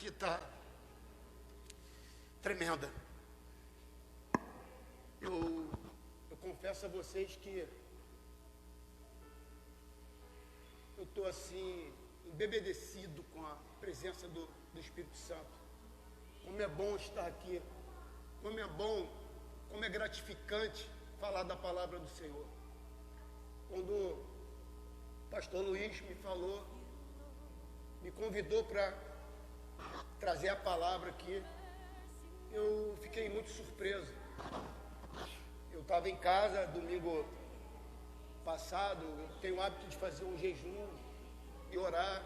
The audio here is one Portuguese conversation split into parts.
aqui está tremenda. Eu confesso a vocês que eu estou assim, embebedecido com a presença do Espírito Santo. Como é bom estar aqui, como é bom, como é gratificante falar da palavra do Senhor. Quando o pastor Luiz me convidou para trazer a palavra aqui, eu fiquei muito surpreso. Eu estava em casa domingo passado, eu tenho o hábito de fazer um jejum e orar.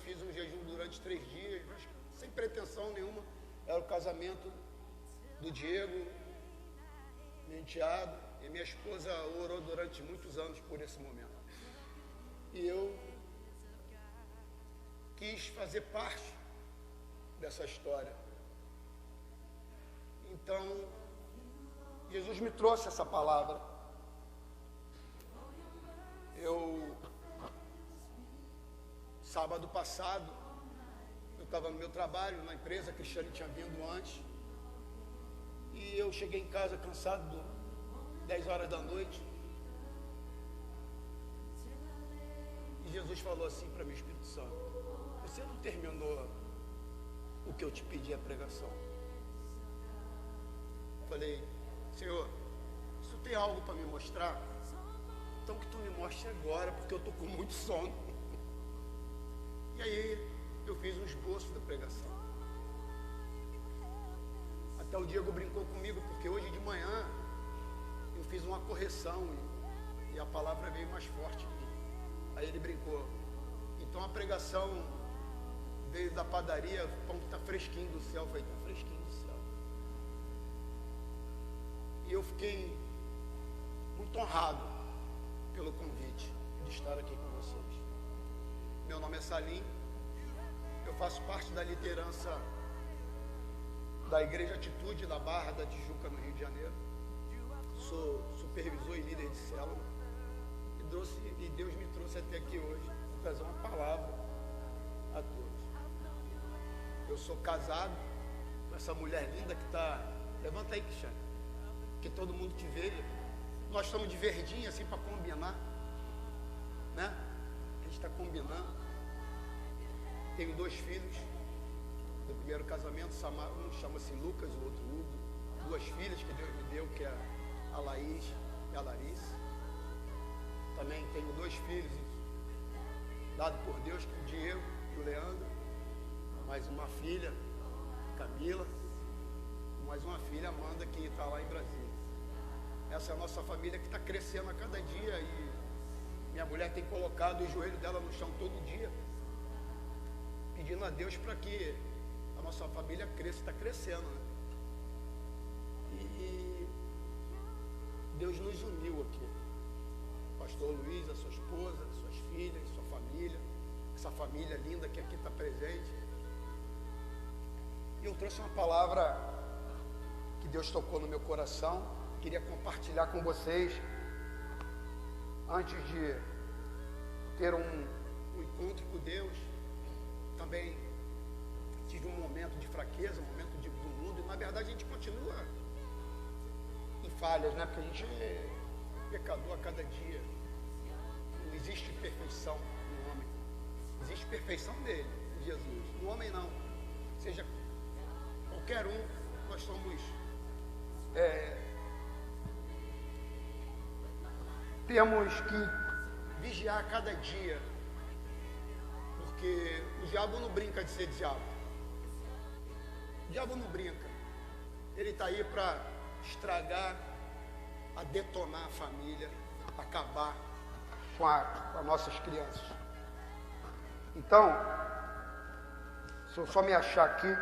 Fiz um jejum durante 3 dias, mas sem pretensão nenhuma. Era o casamento do Diego, meu enteado, e minha esposa orou durante muitos anos por esse momento. E eu quis fazer parte dessa história. Então, Jesus me trouxe essa palavra. Sábado passado, eu estava no meu trabalho, na empresa, a Cristiane tinha vindo antes, e eu cheguei em casa cansado, 10 horas da noite, e Jesus falou assim para mim, Espírito Santo: você não terminou o que eu te pedi a pregação? Eu falei: Senhor, se tu tem algo para me mostrar, então que tu me mostre agora, porque eu estou com muito sono. E aí eu fiz um esboço da pregação. Até o Diego brincou comigo, porque hoje de manhã eu fiz uma correção e a palavra veio mais forte. Aí ele brincou: então a pregação veio da padaria, o pão que está fresquinho do céu. Eu falei: está fresquinho do céu. E eu fiquei muito honrado pelo convite de estar aqui com vocês. Meu nome é Salim, eu faço parte da liderança da Igreja Atitude da Barra da Tijuca, no Rio de Janeiro. Sou supervisor e líder de célula, e Deus me trouxe até aqui hoje para trazer uma palavra a todos. Eu sou casado com essa mulher linda que está... Levanta aí, Cristiane, que todo mundo te veja. Nós estamos de verdinho assim para combinar, né? A gente está combinando. Tenho 2 filhos do primeiro casamento, um chama-se Lucas, o outro Hugo. 2 filhas que Deus me deu, que é a Laís e a Larissa. Também tenho 2 filhos dado por Deus, que é o Diego e o Leandro. Mais uma filha, Camila. E mais uma filha, Amanda, que está lá em Brasília. Essa é a nossa família que está crescendo a cada dia, e minha mulher tem colocado o joelho dela no chão todo dia, pedindo a Deus para que a nossa família cresça. Está crescendo, né? E Deus nos uniu aqui. Pastor Luiz, a sua esposa, suas filhas, sua família, essa família linda que aqui está presente. E eu trouxe uma palavra que Deus tocou no meu coração. Queria compartilhar com vocês, antes de ter um encontro com Deus. Também tive um momento de fraqueza, um momento do mundo, e na verdade a gente continua em falhas, né? Porque a gente é pecador a cada dia. Não existe perfeição no homem, existe perfeição nele, em Jesus. No homem não. Seja qualquer um, nós somos temos que vigiar cada dia, porque o diabo não brinca de ser diabo. O diabo não brinca. Ele está aí para estragar, a detonar a família, acabar com as nossas crianças. Então, se eu só me achar aqui.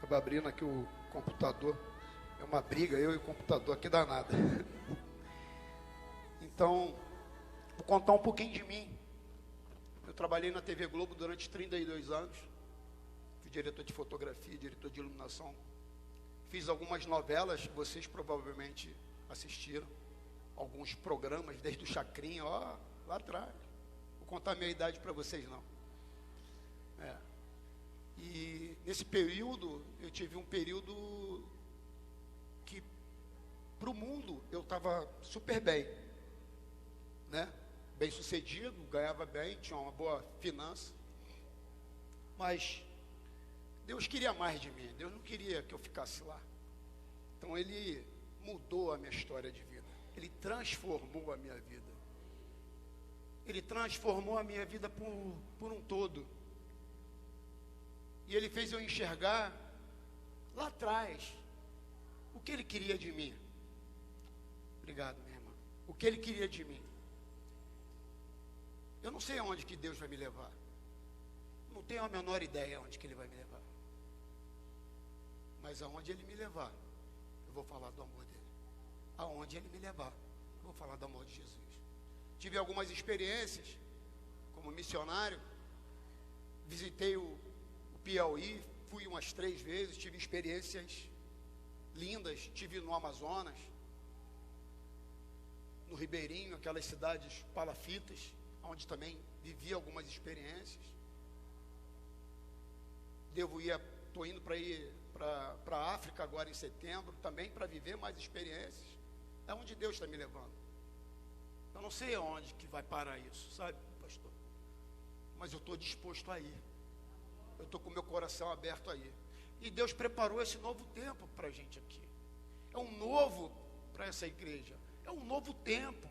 Estava abrindo aqui o computador. É uma briga, eu e o computador aqui danada. Então, vou contar um pouquinho de mim. Eu trabalhei na TV Globo durante 32 anos. Fui diretor de fotografia, diretor de iluminação. Fiz algumas novelas que vocês provavelmente assistiram. Alguns programas, desde o Chacrinha, ó, lá atrás. Vou contar a minha idade para vocês, não. E nesse período, eu tive um período que, para o mundo, eu estava super bem, né? Bem sucedido, ganhava bem, tinha uma boa finança. Mas Deus queria mais de mim, Deus não queria que eu ficasse lá. Então Ele mudou a minha história de vida, Ele transformou a minha vida. Ele transformou a minha vida por um todo. E Ele fez eu enxergar lá atrás o que Ele queria de mim. Obrigado, minha irmã. O que Ele queria de mim. Eu não sei aonde que Deus vai me levar. Não tenho a menor ideia aonde que Ele vai me levar. Mas aonde Ele me levar, eu vou falar do amor dEle. Aonde Ele me levar, eu vou falar do amor de Jesus. Tive algumas experiências como missionário. Visitei o Piauí, fui umas 3 vezes, tive experiências lindas, tive no Amazonas, no Ribeirinho, aquelas cidades palafitas, onde também vivi algumas experiências. Estou indo para a África agora em setembro, também para viver mais experiências. É onde Deus está me levando. Eu não sei aonde que vai parar isso, sabe, pastor? Mas eu estou disposto a ir. Eu estou com o meu coração aberto aí. E Deus preparou esse novo tempo para a gente aqui. É um novo para essa igreja. É um novo tempo.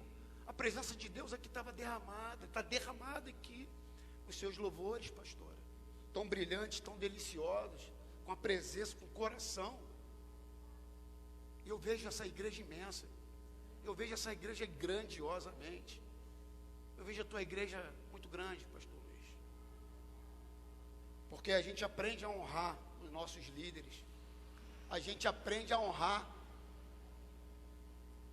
A presença de Deus aqui estava derramada. Está derramada aqui. Os seus louvores, pastora. Tão brilhantes, tão deliciosos. Com a presença, com o coração. E eu vejo essa igreja imensa. Eu vejo essa igreja grandiosamente. Eu vejo a tua igreja muito grande, pastor. Porque a gente aprende a honrar os nossos líderes. A gente aprende a honrar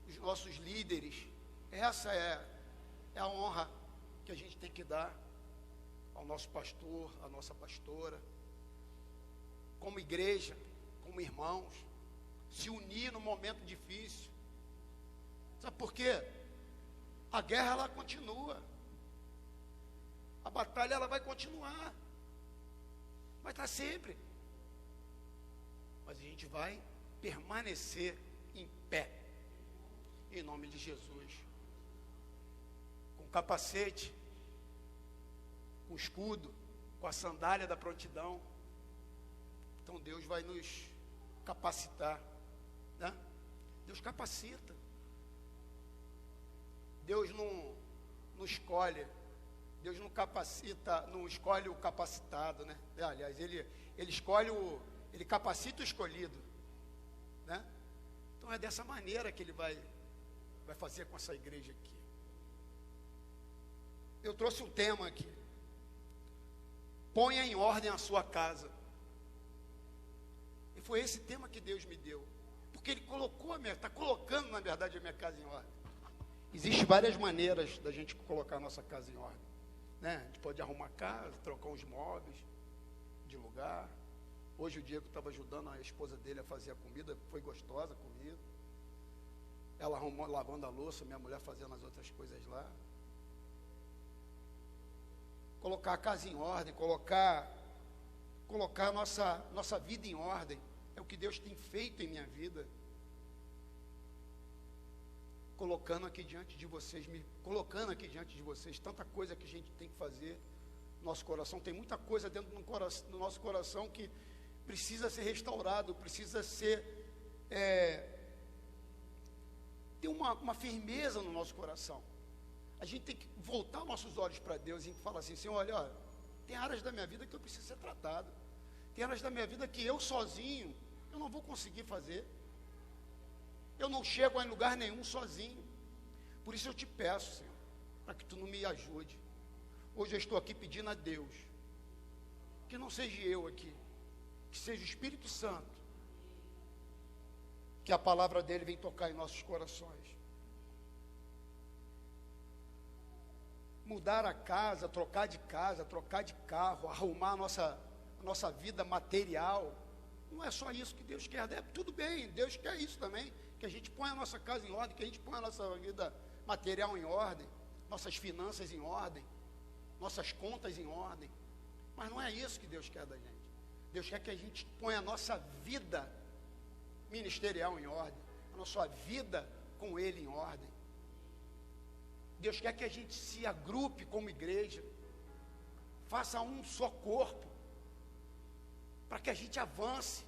os nossos líderes. Essa é a honra que a gente tem que dar ao nosso pastor, à nossa pastora. Como igreja, como irmãos. Se unir no momento difícil. Sabe por quê? A guerra, ela continua. A batalha, ela vai continuar. Vai estar sempre. Mas a gente vai permanecer em pé. Em nome de Jesus. Com capacete, com escudo, com a sandália da prontidão. Então Deus vai nos capacitar, né? Deus capacita. Deus não escolhe. Deus não capacita, não escolhe o capacitado, né? Aliás, ele ele capacita o escolhido, né? Então é dessa maneira que ele vai fazer com essa igreja aqui. Eu trouxe um tema aqui. Ponha em ordem a sua casa. E foi esse tema que Deus me deu. Porque Ele está colocando, na verdade, a minha casa em ordem. Existem várias maneiras da gente colocar a nossa casa em ordem, né? A gente pode arrumar a casa, trocar uns móveis de lugar. Hoje o Diego estava ajudando a esposa dele a fazer a comida, foi gostosa a comida. Ela arrumou lavando a louça, minha mulher fazendo as outras coisas lá. Colocar a casa em ordem, colocar a nossa vida em ordem. É o que Deus tem feito em minha vida. Colocando aqui diante de vocês, tanta coisa que a gente tem que fazer. Nosso coração, tem muita coisa dentro do nosso coração que precisa ser restaurado, precisa ser, ter uma firmeza no nosso coração. A gente tem que voltar nossos olhos para Deus e falar assim: Senhor, olha, tem áreas da minha vida que eu preciso ser tratado. Tem áreas da minha vida que eu sozinho, eu não vou conseguir fazer. Eu não chego em lugar nenhum sozinho. Por isso eu te peço, Senhor, para que Tu não me ajude. Hoje eu estou aqui pedindo a Deus, que não seja eu aqui, que seja o Espírito Santo, que a palavra dele vem tocar em nossos corações. Mudar a casa, trocar de carro, arrumar a nossa vida material. Não é só isso que Deus quer. Tudo bem, Deus quer isso também. Que a gente ponha a nossa casa em ordem, que a gente ponha a nossa vida material em ordem, nossas finanças em ordem, nossas contas em ordem. Mas não é isso que Deus quer da gente. Deus quer que a gente ponha a nossa vida ministerial em ordem, a nossa vida com Ele em ordem. Deus quer que a gente se agrupe como igreja, faça um só corpo, para que a gente avance.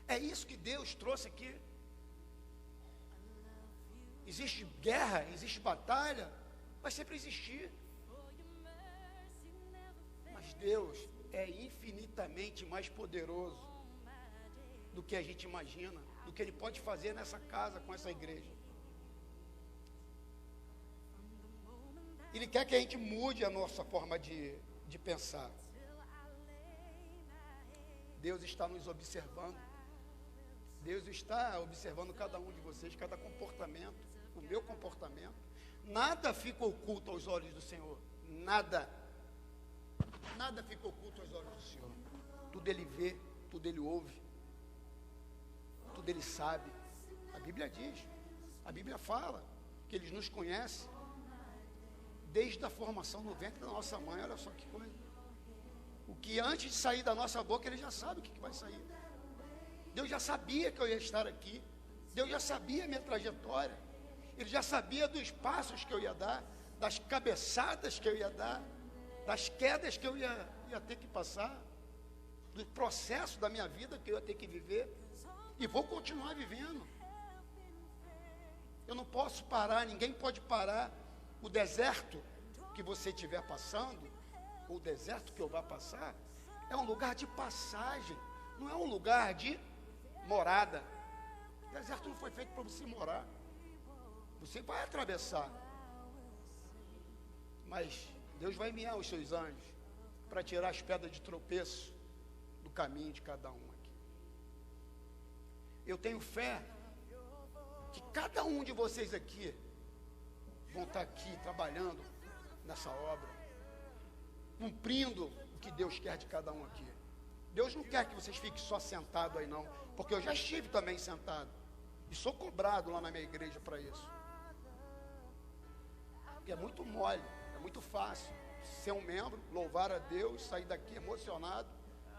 É isso que Deus trouxe aqui. Existe guerra, existe batalha, vai sempre existir. Mas Deus é infinitamente mais poderoso do que a gente imagina, do que Ele pode fazer nessa casa, com essa igreja. Ele quer que a gente mude a nossa forma de pensar. Deus está nos observando. Deus está observando cada um de vocês, cada comportamento, o meu comportamento. Nada fica oculto aos olhos do Senhor. Nada. Nada fica oculto aos olhos do Senhor. Tudo Ele vê, tudo Ele ouve, tudo Ele sabe. A Bíblia diz, a Bíblia fala que Ele nos conhece desde a formação no ventre da nossa mãe. Olha só que coisa. O que antes de sair da nossa boca, Ele já sabe o que vai sair. Deus já sabia que eu ia estar aqui. Deus já sabia a minha trajetória. Ele já sabia dos passos que eu ia dar, das cabeçadas que eu ia dar, das quedas que eu ia ter que passar, do processo da minha vida que eu ia ter que viver. E vou continuar vivendo. Eu não posso parar, ninguém pode parar. O deserto que você estiver passando, o deserto que eu vá passar, é um lugar de passagem, não é um lugar de morada. O deserto não foi feito para você morar. Você vai atravessar. Mas Deus vai enviar os seus anjos para tirar as pedras de tropeço do caminho de cada um aqui. Eu tenho fé que cada um de vocês aqui vão estar aqui trabalhando nessa obra, cumprindo o que Deus quer de cada um aqui. Deus não quer que vocês fiquem só sentados aí não, porque eu já estive também sentado e sou cobrado lá na minha igreja para isso. Porque é muito mole, é muito fácil ser um membro, louvar a Deus, sair daqui emocionado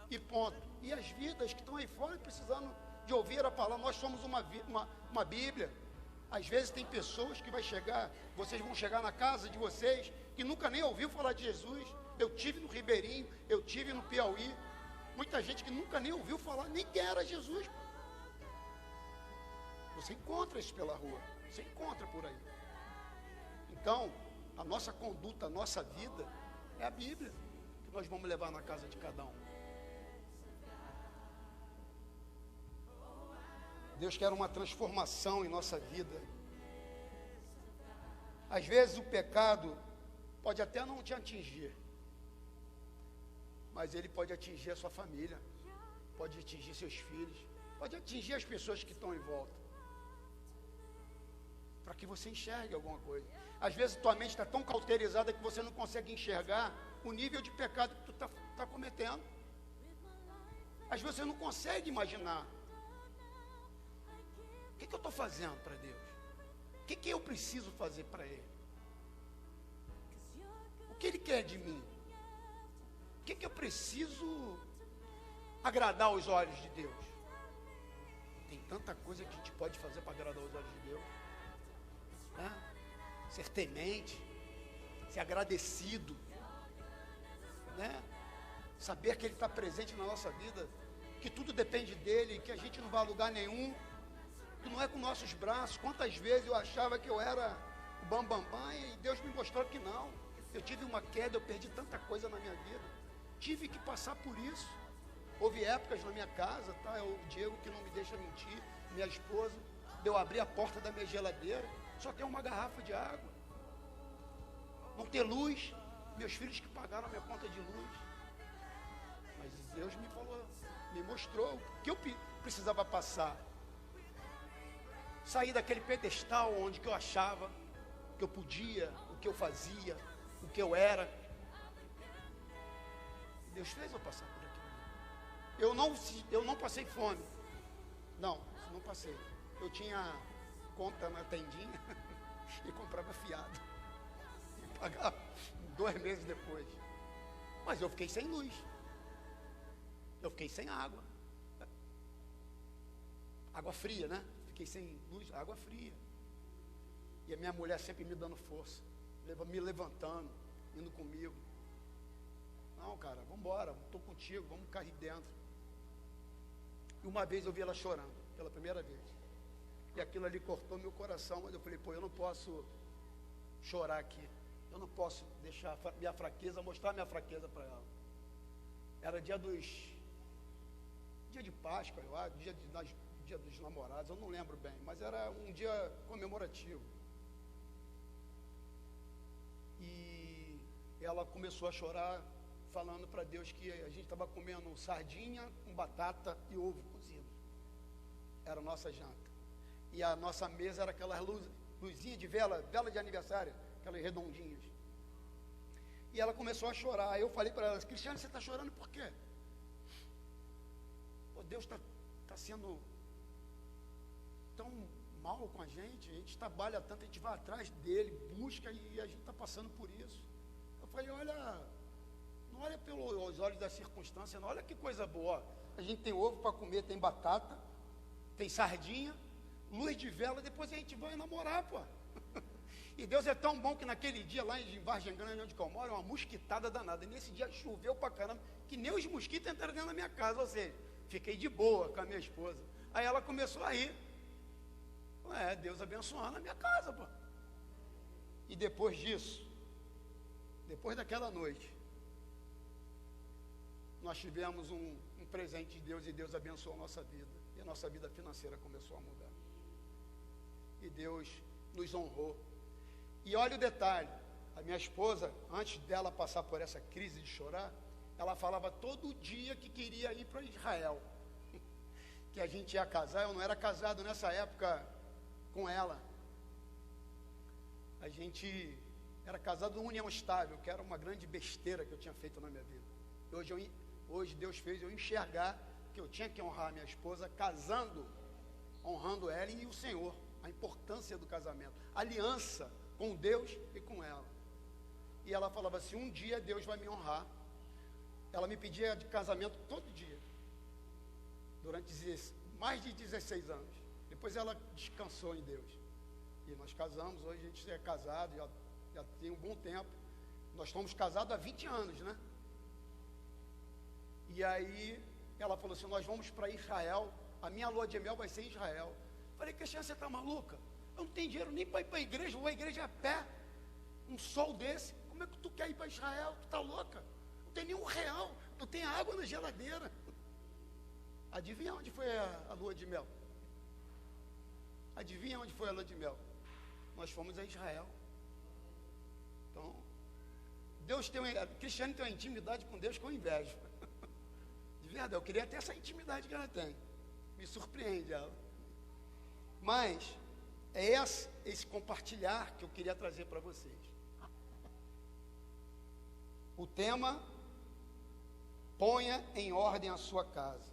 e ponto. E as vidas que estão aí fora precisando de ouvir a palavra. Nós somos uma Bíblia. Às vezes tem pessoas que vocês vão chegar na casa de vocês, que nunca nem ouviu falar de Jesus. Eu tive no Ribeirinho, eu tive no Piauí. Muita gente que nunca nem ouviu falar, nem que era Jesus. Você encontra isso pela rua, você encontra por aí. Então, a nossa conduta, a nossa vida, é a Bíblia, que nós vamos levar na casa de cada um. Deus quer uma transformação em nossa vida. Às vezes o pecado pode até não te atingir, mas ele pode atingir a sua família, pode atingir seus filhos, pode atingir as pessoas que estão em volta, para que você enxergue alguma coisa. Às vezes tua mente está tão cauterizada que você não consegue enxergar o nível de pecado que tu está cometendo. Às vezes você não consegue imaginar. O que eu estou fazendo para Deus? O que eu preciso fazer para Ele? O que Ele quer de mim? O que eu preciso agradar aos olhos de Deus? Tem tanta coisa que a gente pode fazer para agradar aos olhos de Deus, né? Ser temente, ser agradecido, né? Saber que Ele está presente na nossa vida, que tudo depende dEle, que a gente não vai a lugar nenhum, que não é com nossos braços. Quantas vezes eu achava que eu era o bambambam e Deus me mostrou que não. Eu tive uma queda, eu perdi tanta coisa na minha vida, tive que passar por isso. Houve épocas na minha casa, tá? O Diego, que não me deixa mentir, minha esposa, eu abri a porta da minha geladeira, só tem uma garrafa de água, não ter luz, meus filhos que pagaram a minha conta de luz. Mas Deus me falou, me mostrou o que eu precisava passar. Saí daquele pedestal onde que eu achava que eu podia, o que eu fazia, o que eu era. Deus fez eu passar por aquilo. Eu não passei fome. Não passei. Eu tinha conta na tendinha e comprava fiado. E pagava 2 meses depois. Mas eu fiquei sem luz. Eu fiquei sem água. Água fria, né? Fiquei sem luz, água fria. E a minha mulher sempre me dando força, me levantando, indo comigo. Não, cara, vamos embora, estou contigo, vamos cair dentro. E uma vez eu vi ela chorando, pela primeira vez. E aquilo ali cortou meu coração, mas eu falei, pô, eu não posso chorar aqui. Eu não posso deixar minha fraqueza, mostrar minha fraqueza para ela. Era dia de Páscoa, eu acho, dia dos namorados, eu não lembro bem, mas era um dia comemorativo. E ela começou a chorar, falando para Deus que a gente estava comendo sardinha com batata e ovo cozido. Era a nossa janta. E a nossa mesa era aquelas luzinhas de vela de aniversário, aquelas redondinhas. E ela começou a chorar. Aí eu falei para ela, Cristiane, você está chorando por quê? Pô, Deus está sendo tão mal com a gente trabalha tanto, a gente vai atrás dele, busca, e a gente está passando por isso. Eu falei, olha, não olha pelos olhos da circunstância, não, olha que coisa boa. A gente tem ovo para comer, tem batata, tem sardinha, luz de vela, depois a gente vai namorar, pô. E Deus é tão bom que naquele dia lá em Vargem Grande, onde eu moro, é uma mosquitada danada. E nesse dia choveu pra caramba, que nem os mosquitos entraram dentro da minha casa, ou seja, fiquei de boa com a minha esposa. Aí ela começou a rir. Deus abençoando a minha casa, pô. E depois disso, depois daquela noite, nós tivemos um presente de Deus, e Deus abençoou a nossa vida. E a nossa vida financeira começou a mudar. E Deus nos honrou. E olha o detalhe, a minha esposa, antes dela passar por essa crise de chorar, ela falava todo dia que queria ir para Israel, que a gente ia casar. Eu não era casado nessa época com ela, a gente era casado numa união estável, que era uma grande besteira que eu tinha feito na minha vida. Hoje Deus fez eu enxergar que eu tinha que honrar a minha esposa, casando, honrando ela e o Senhor, a importância do casamento, aliança com Deus e com ela. E ela falava assim, um dia Deus vai me honrar. Ela me pedia de casamento todo dia, durante mais de 16 anos. Depois ela descansou em Deus. E nós casamos, hoje a gente é casado, já tem um bom tempo. Nós estamos casados há 20 anos, né? E aí ela falou assim, nós vamos para Israel, a minha lua de mel vai ser em Israel. Falei, Cristiane, você está maluca? Eu não tenho dinheiro nem para ir para a igreja, vou à igreja a pé, um sol desse. Como é que tu quer ir para Israel? Tu está louca? Não tem nenhum real, não tem água na geladeira. Adivinha onde foi a lua de mel? Adivinha onde foi a lua de mel? Nós fomos a Israel. Então, Cristiane tem uma intimidade com Deus que eu invejo. De verdade, eu queria ter essa intimidade que ela tem. Me surpreende ela. Mas é esse compartilhar que eu queria trazer para vocês. O tema, ponha em ordem a sua casa.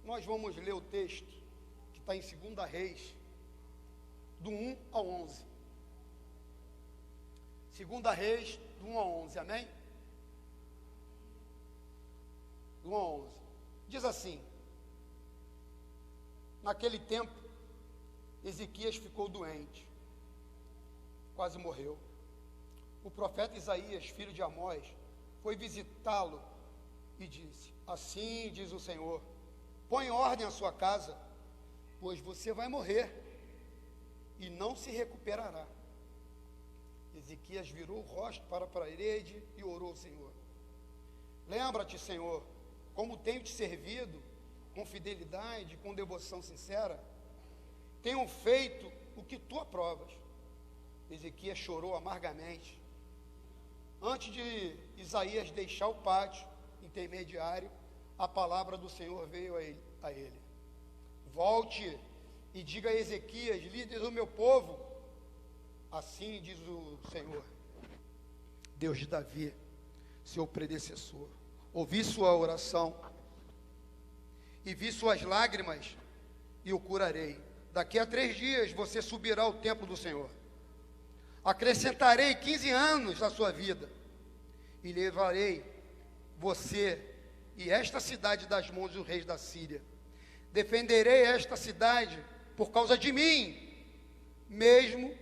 Nós vamos ler o texto que está em 2 Reis, do 1 ao 11. 2 Reis, do 1 ao 11, amém? Do 1 ao 11. Diz assim, naquele tempo, Ezequias ficou doente, quase morreu. O profeta Isaías, filho de Amós, foi visitá-lo e disse, assim diz o Senhor, põe em ordem a sua casa, pois você vai morrer e não se recuperará. Ezequias virou o rosto para a parede e orou ao Senhor. Lembra-te, Senhor, como tenho te servido, com fidelidade, com devoção sincera. Tenho feito o que tu aprovas. Ezequias chorou amargamente. Antes de Isaías deixar o pátio intermediário, a palavra do Senhor veio a ele. Volte e diga a Ezequias, líder do meu povo, assim diz o Senhor, Deus de Davi, seu predecessor, ouvi sua oração e vi suas lágrimas e o curarei. Daqui a 3 dias você subirá ao templo do Senhor. Acrescentarei 15 anos à sua vida e levarei você e esta cidade das mãos dos reis da Síria. Defenderei esta cidade por causa de mim, mesmo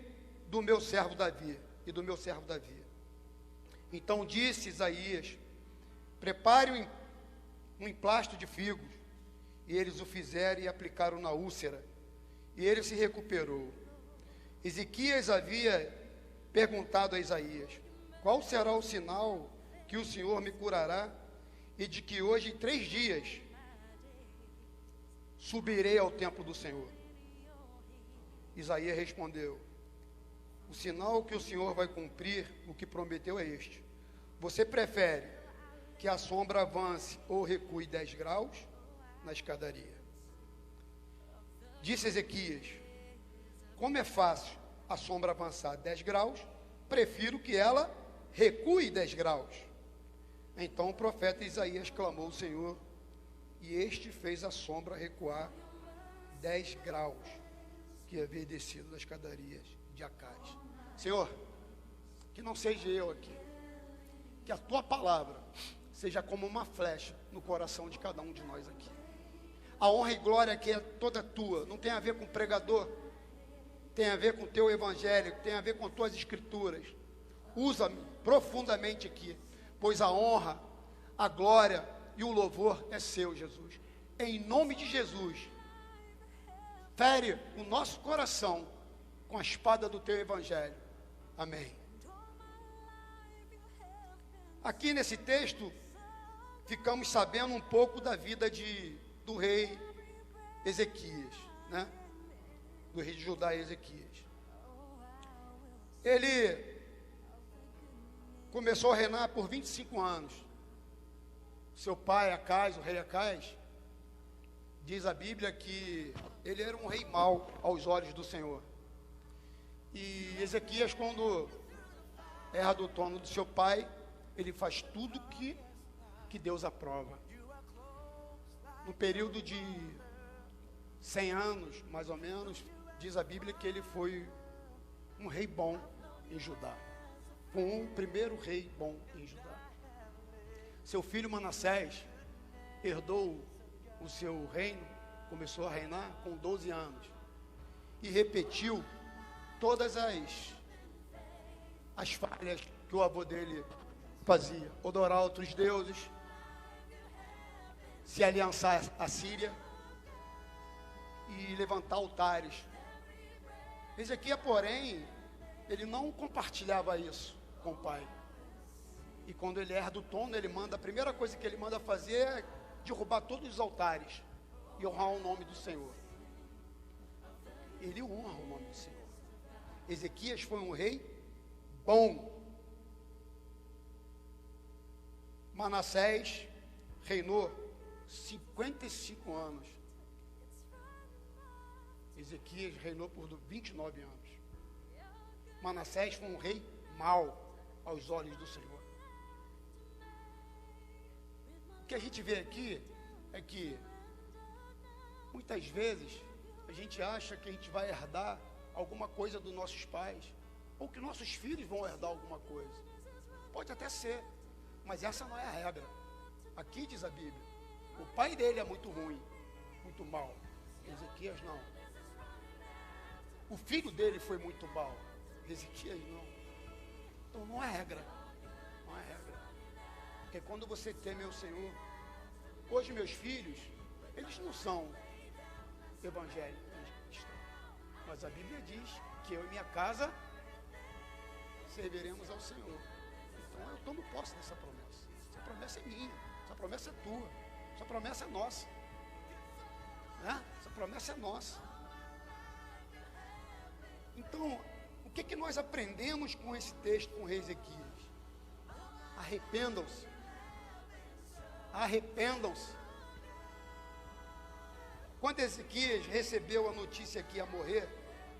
do meu servo Davi e do meu servo Davi. Então disse Isaías, prepare um emplasto de figos. E eles o fizeram e aplicaram na úlcera, e ele se recuperou. Ezequias havia perguntado a Isaías, qual será o sinal que o Senhor me curará, e de que hoje, em 3 dias, subirei ao templo do Senhor? Isaías respondeu, o sinal que o Senhor vai cumprir, o que prometeu é este. Você prefere que a sombra avance ou recue 10 graus na escadaria? Disse Ezequias, como é fácil a sombra avançar 10 graus, prefiro que ela recue 10 graus. Então o profeta Isaías clamou ao Senhor, e este fez a sombra recuar 10 graus, que havia descido das escadarias de Acais. Senhor, que não seja eu aqui, que a tua palavra seja como uma flecha no coração de cada um de nós aqui. A honra e glória aqui é toda tua, não tem a ver com o pregador, tem a ver com o teu evangelho, tem a ver com tuas escrituras. Usa-me profundamente aqui, pois a honra, a glória e o louvor é seu, Jesus. Em nome de Jesus, fere o nosso coração com a espada do teu evangelho. Amém. Aqui nesse texto, ficamos sabendo um pouco da vida do rei Ezequias, né? Do rei de Judá, Ezequias. Ele começou a reinar por 25 anos. Seu pai, Acais, o rei Acais, diz a Bíblia que ele era um rei mau aos olhos do Senhor. E Ezequias, quando erra do trono do seu pai, ele faz tudo que Deus aprova. No período de 100 anos, mais ou menos, diz a Bíblia que ele foi um rei bom em Judá. Foi o primeiro rei bom em Judá. Seu filho Manassés herdou o seu reino, começou a reinar com 12 anos. E repetiu todas as falhas que o avô dele fazia. Adorar outros deuses, se aliançar à Síria e levantar altares. Ezequias, porém, ele não compartilhava isso com o pai. E quando ele herda o trono, a primeira coisa que ele manda fazer é derrubar todos os altares e honrar o nome do Senhor. Ele honra o nome do Senhor. Ezequias foi um rei bom. Manassés reinou 55 anos. Ezequias reinou por 29 anos. Manassés foi um rei mau aos olhos do Senhor. O que a gente vê aqui é que muitas vezes a gente acha que a gente vai herdar alguma coisa dos nossos pais, ou que nossos filhos vão herdar alguma coisa. Pode até ser, mas essa não é a regra. Aqui diz a Bíblia, o pai dele é muito ruim, muito mau. Ezequias não. O filho dele foi muito mau. Ezequias não. Então não é regra. Não é regra. Porque quando você teme ao Senhor, hoje meus filhos, eles não são evangélicos cristãos, mas a Bíblia diz que eu e minha casa serviremos ao Senhor. Então eu tomo posse dessa promessa. Essa promessa é minha, essa promessa é tua, essa promessa é nossa, né? Essa promessa é nossa. Então, o que nós aprendemos com esse texto com o rei Ezequias? Arrependam-se. Arrependam-se. Quando Ezequias recebeu a notícia que ia morrer,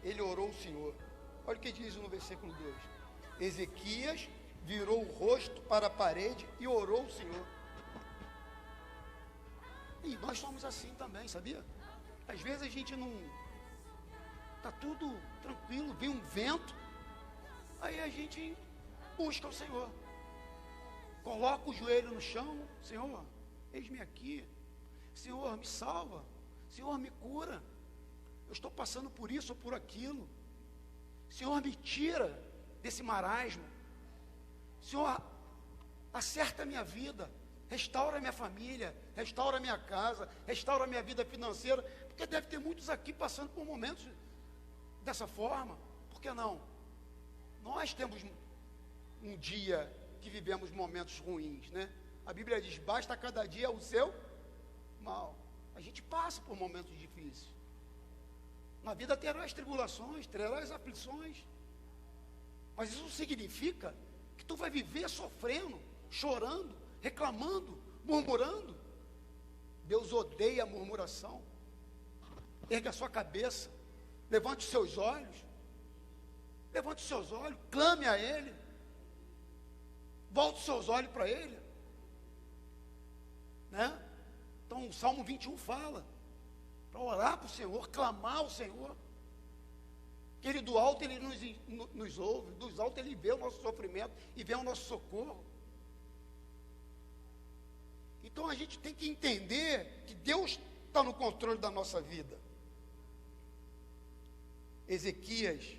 ele orou ao Senhor. Olha o que diz no versículo 2. Ezequias virou o rosto para a parede e orou ao Senhor. E nós somos assim também, sabia? Às vezes a gente não... Está tudo tranquilo, vem um vento, aí a gente busca o Senhor. Coloca o joelho no chão. Senhor, eis-me aqui. Senhor, me salva. Senhor, me cura. Eu estou passando por isso ou por aquilo. Senhor, me tira desse marasmo. Senhor, acerta a minha vida. Restaura a minha família. Restaura a minha casa. Restaura a minha vida financeira. Porque deve ter muitos aqui passando por momentos dessa forma. Por que não? Nós temos um dia que vivemos momentos ruins, né? A Bíblia diz, basta cada dia o seu mal. A gente passa por momentos difíceis. Na vida terá as tribulações, terá as aflições. Mas isso significa que tu vai viver sofrendo, chorando, reclamando, murmurando. Deus odeia a murmuração. Erga a sua cabeça, levante os seus olhos. Levante os seus olhos, clame a Ele. Volte os seus olhos para Ele. Né? Então o Salmo 21 fala, para orar para o Senhor, clamar ao Senhor. Que Ele do alto Ele nos ouve, dos altos Ele vê o nosso sofrimento e vê o nosso socorro. Então a gente tem que entender que Deus está no controle da nossa vida. Ezequias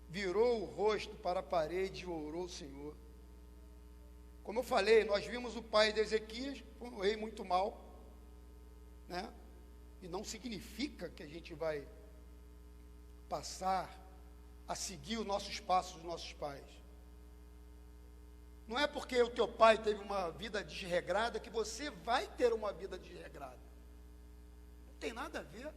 virou o rosto para a parede e orou ao Senhor. Como eu falei, nós vimos o pai de Ezequias, foi um rei muito mau, né? E não significa que a gente vai passar a seguir os nossos passos dos nossos pais. Não é porque o teu pai teve uma vida desregrada que você vai ter uma vida desregrada. Não tem nada a ver.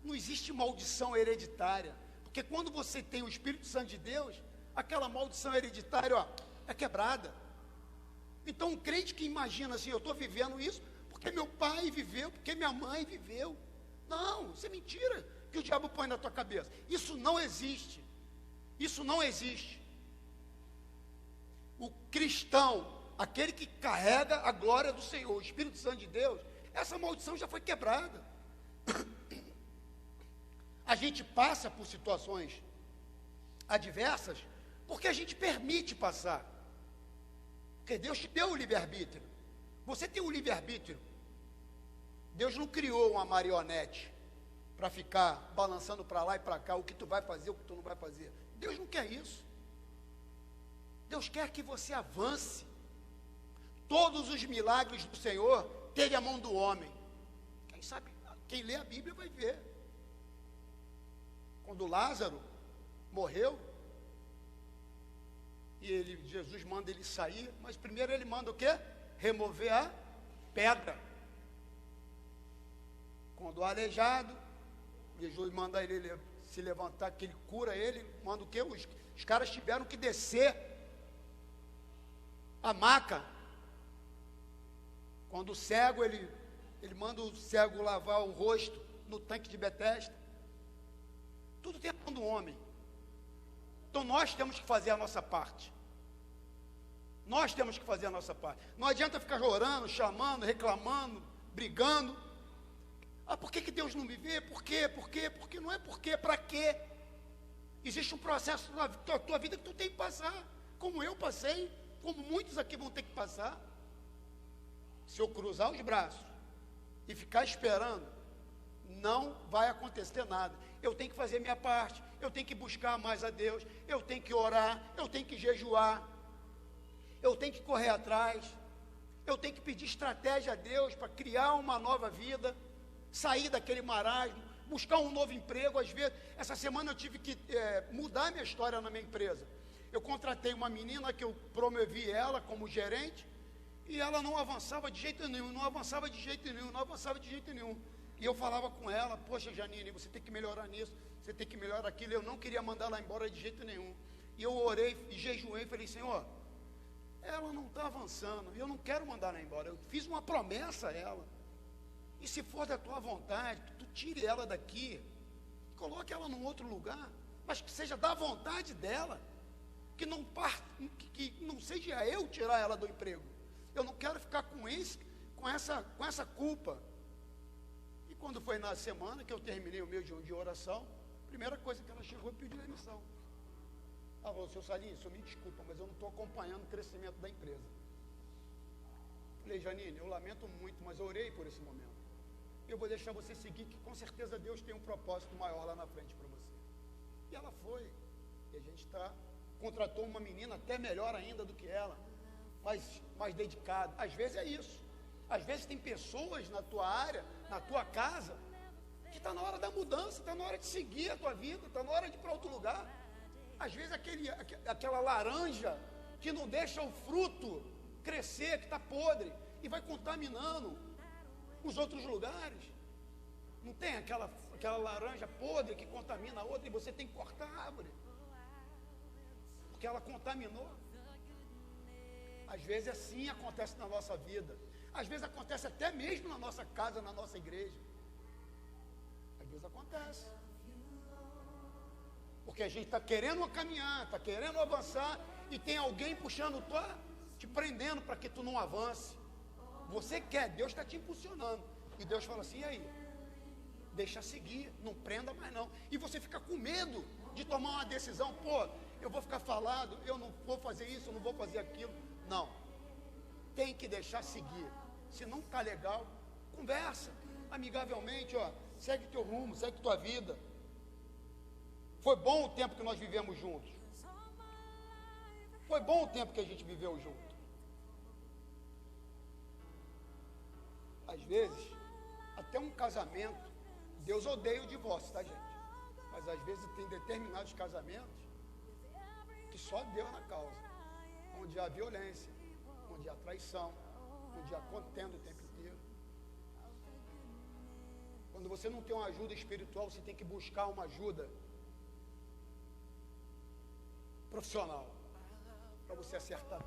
Não existe maldição hereditária. Porque quando você tem o Espírito Santo de Deus, aquela maldição hereditária, ó, é quebrada. Então um crente que imagina assim, eu estou vivendo isso porque meu pai viveu, porque minha mãe viveu. Não, isso é mentira que o diabo põe na tua cabeça. Isso não existe. Isso não existe. O cristão, aquele que carrega a glória do Senhor, o Espírito Santo de Deus, essa maldição já foi quebrada. A gente passa por situações adversas porque a gente permite passar. Porque Deus te deu o livre-arbítrio. Você tem o livre-arbítrio. Deus não criou uma marionete para ficar balançando para lá e para cá o que tu vai fazer, o que tu não vai fazer. Deus não quer isso. Deus quer que você avance. Todos os milagres do Senhor teve a mão do homem. Quem sabe, quem lê a Bíblia vai ver. Quando Lázaro morreu, e Jesus manda ele sair, mas primeiro ele manda o quê? Remover a pedra. Quando o aleijado, Jesus manda ele se levantar, que ele cura ele, manda o quê? Os caras tiveram que descer a maca. Quando o cego, ele manda o cego lavar o rosto no tanque de Betesda. Tudo tem a mão do homem. Então nós temos que fazer a nossa parte. Nós temos que fazer a nossa parte. Não adianta ficar orando, chamando, reclamando, brigando. Ah, por que Deus não me vê? Por quê? Por quê? Porque não é por quê, para quê? Existe um processo na tua vida que tu tem que passar. Como eu passei, como muitos aqui vão ter que passar. Se eu cruzar os braços e ficar esperando, não vai acontecer nada. Eu tenho que fazer minha parte, eu tenho que buscar mais a Deus, eu tenho que orar, eu tenho que jejuar, eu tenho que correr atrás, eu tenho que pedir estratégia a Deus para criar uma nova vida, sair daquele marasmo, buscar um novo emprego. Às vezes, essa semana eu tive que mudar minha história na minha empresa. Eu contratei uma menina que eu promovi ela como gerente, e ela não avançava de jeito nenhum, não avançava de jeito nenhum, não avançava de jeito nenhum. E eu falava com ela, poxa Janine, você tem que melhorar nisso, você tem que melhorar aquilo. Eu não queria mandar ela embora de jeito nenhum. E eu orei e jejuei e falei, Senhor, ela não está avançando, eu não quero mandar ela embora. Eu fiz uma promessa a ela. E se for da tua vontade, tu tire ela daqui, coloque ela num outro lugar, mas que seja da vontade dela, que não seja eu tirar ela do emprego. Eu não quero ficar com essa culpa. E quando foi na semana que eu terminei o meu jejum de oração, a primeira coisa que ela chegou e pediu demissão. Ela falou: seu Salim, me desculpa, mas eu não estou acompanhando o crescimento da empresa. Falei: Janine, eu lamento muito, mas eu orei por esse momento. Eu vou deixar você seguir, que com certeza Deus tem um propósito maior lá na frente para você. E ela foi. E a gente contratou uma menina até melhor ainda do que ela, mais dedicada. Às vezes é isso. Às vezes tem pessoas na tua área, na tua casa, que está na hora da mudança, está na hora de seguir a tua vida, está na hora de ir para outro lugar. Às vezes aquela laranja que não deixa o fruto crescer, que está podre, e vai contaminando os outros lugares. Não tem aquela laranja podre que contamina a outra, e você tem que cortar a árvore, porque ela contaminou. Às vezes assim acontece na nossa vida. Às vezes acontece até mesmo na nossa casa, na nossa igreja. Às vezes acontece. Porque a gente está querendo caminhar, está querendo avançar, e tem alguém puxando, te prendendo para que tu não avance. Você quer, Deus está te impulsionando. E Deus fala assim: e aí? Deixa seguir, não prenda mais não. E você fica com medo de tomar uma decisão. Pô, eu vou ficar falado, eu não vou fazer isso, eu não vou fazer aquilo. Não, tem que deixar seguir. Se não está legal, conversa amigavelmente, segue teu rumo, segue tua vida. Foi bom o tempo que nós vivemos juntos. Foi bom o tempo que a gente viveu junto. Às vezes, até um casamento, Deus odeia o divórcio, tá, gente? Mas às vezes tem determinados casamentos que só Deus na causa, onde há violência, onde há traição, onde há contenda o tempo inteiro. Quando você não tem uma ajuda espiritual, você tem que buscar uma ajuda profissional para você acertar.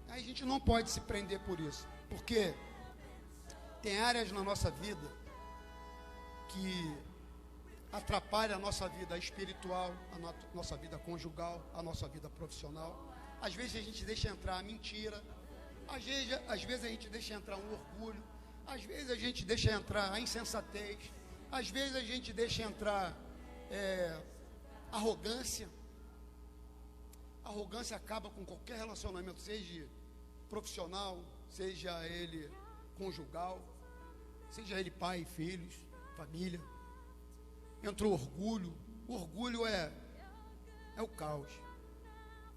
A gente não pode se prender por isso, porque tem áreas na nossa vida que atrapalham a nossa vida espiritual, a nossa vida conjugal, a nossa vida profissional. Às vezes a gente deixa entrar a mentira, às vezes a gente deixa entrar um orgulho, às vezes a gente deixa entrar a insensatez, às vezes a gente deixa entrar arrogância. A arrogância acaba com qualquer relacionamento, seja profissional, seja ele conjugal, seja ele pai e filhos, família. Entra o orgulho. O orgulho é o caos,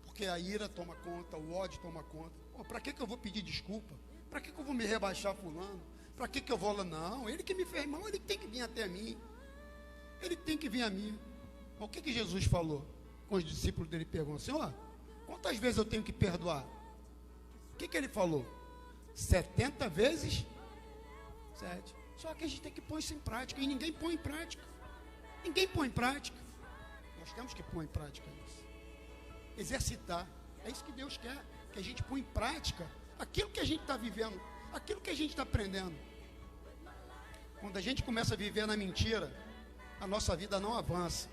porque a ira toma conta, o ódio toma conta. Para que eu vou pedir desculpa? Para que eu vou me rebaixar fulano? Para que eu vou lá? Não, ele que me fez mal, ele tem que vir até mim. Ele tem que vir a mim. O que Jesus falou? Com os discípulos dele, perguntam: Senhor, quantas vezes eu tenho que perdoar? O que ele falou? 70 vezes 7. Só que a gente tem que pôr isso em prática, e ninguém põe em prática. Ninguém põe em prática. Nós temos que pôr em prática isso. Exercitar. É isso que Deus quer, que a gente põe em prática aquilo que a gente está vivendo, aquilo que a gente está aprendendo. Quando a gente começa a viver na mentira, a nossa vida não avança.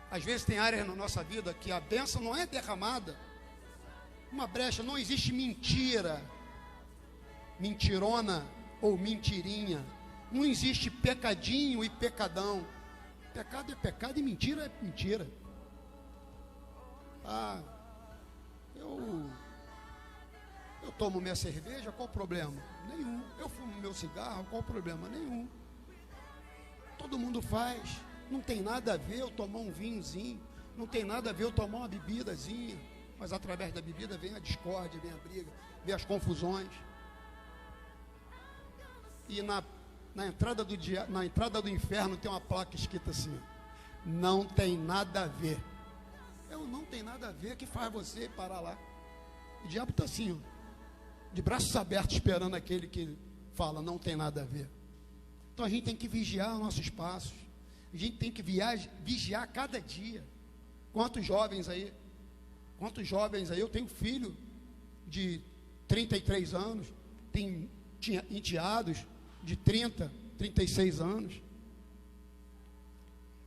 Às vezes tem áreas na nossa vida que a bênção não é derramada. Uma brecha, não existe mentira, mentirona ou mentirinha. Não existe pecadinho e pecadão. Pecado é pecado e mentira é mentira. Eu tomo minha cerveja, qual o problema? Nenhum. Eu fumo meu cigarro, qual o problema? Nenhum. Todo mundo faz. Não tem nada a ver eu tomar um vinhozinho. Não tem nada a ver eu tomar uma bebidazinha. mas através da bebida vem a discórdia, vem a briga, vem as confusões. E na entrada do inferno tem uma placa escrita assim: não tem nada a ver. Não tem nada a ver que faz você parar lá. O diabo está assim, ó, de braços abertos, esperando aquele que fala, não tem nada a ver. Então a gente tem que vigiar os nossos passos. A gente tem que vigiar cada dia. Quantos jovens aí? Eu tenho filho de 33 anos, tinha enteados de 30, 36 anos.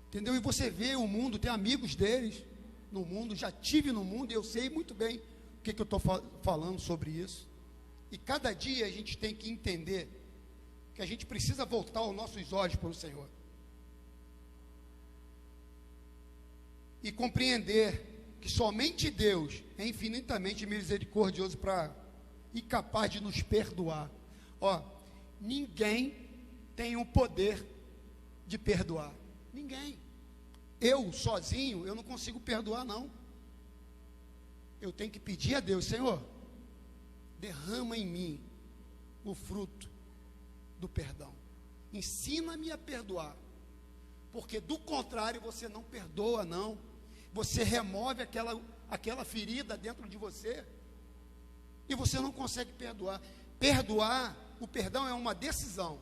Entendeu? E você vê o mundo, tem amigos deles no mundo, já tive no mundo, e eu sei muito bem o que eu estou falando sobre isso. E cada dia a gente tem que entender que a gente precisa voltar os nossos olhos para o Senhor. E compreender que somente Deus é infinitamente misericordioso e capaz de nos perdoar. Ninguém tem o poder de perdoar. Ninguém. Eu, sozinho, eu não consigo perdoar, não. Eu tenho que pedir a Deus: Senhor, derrama em mim o fruto do perdão. Ensina-me a perdoar. Porque do contrário, você não perdoa, não. Você remove aquela ferida dentro de você e você não consegue perdoar. O perdão é uma decisão.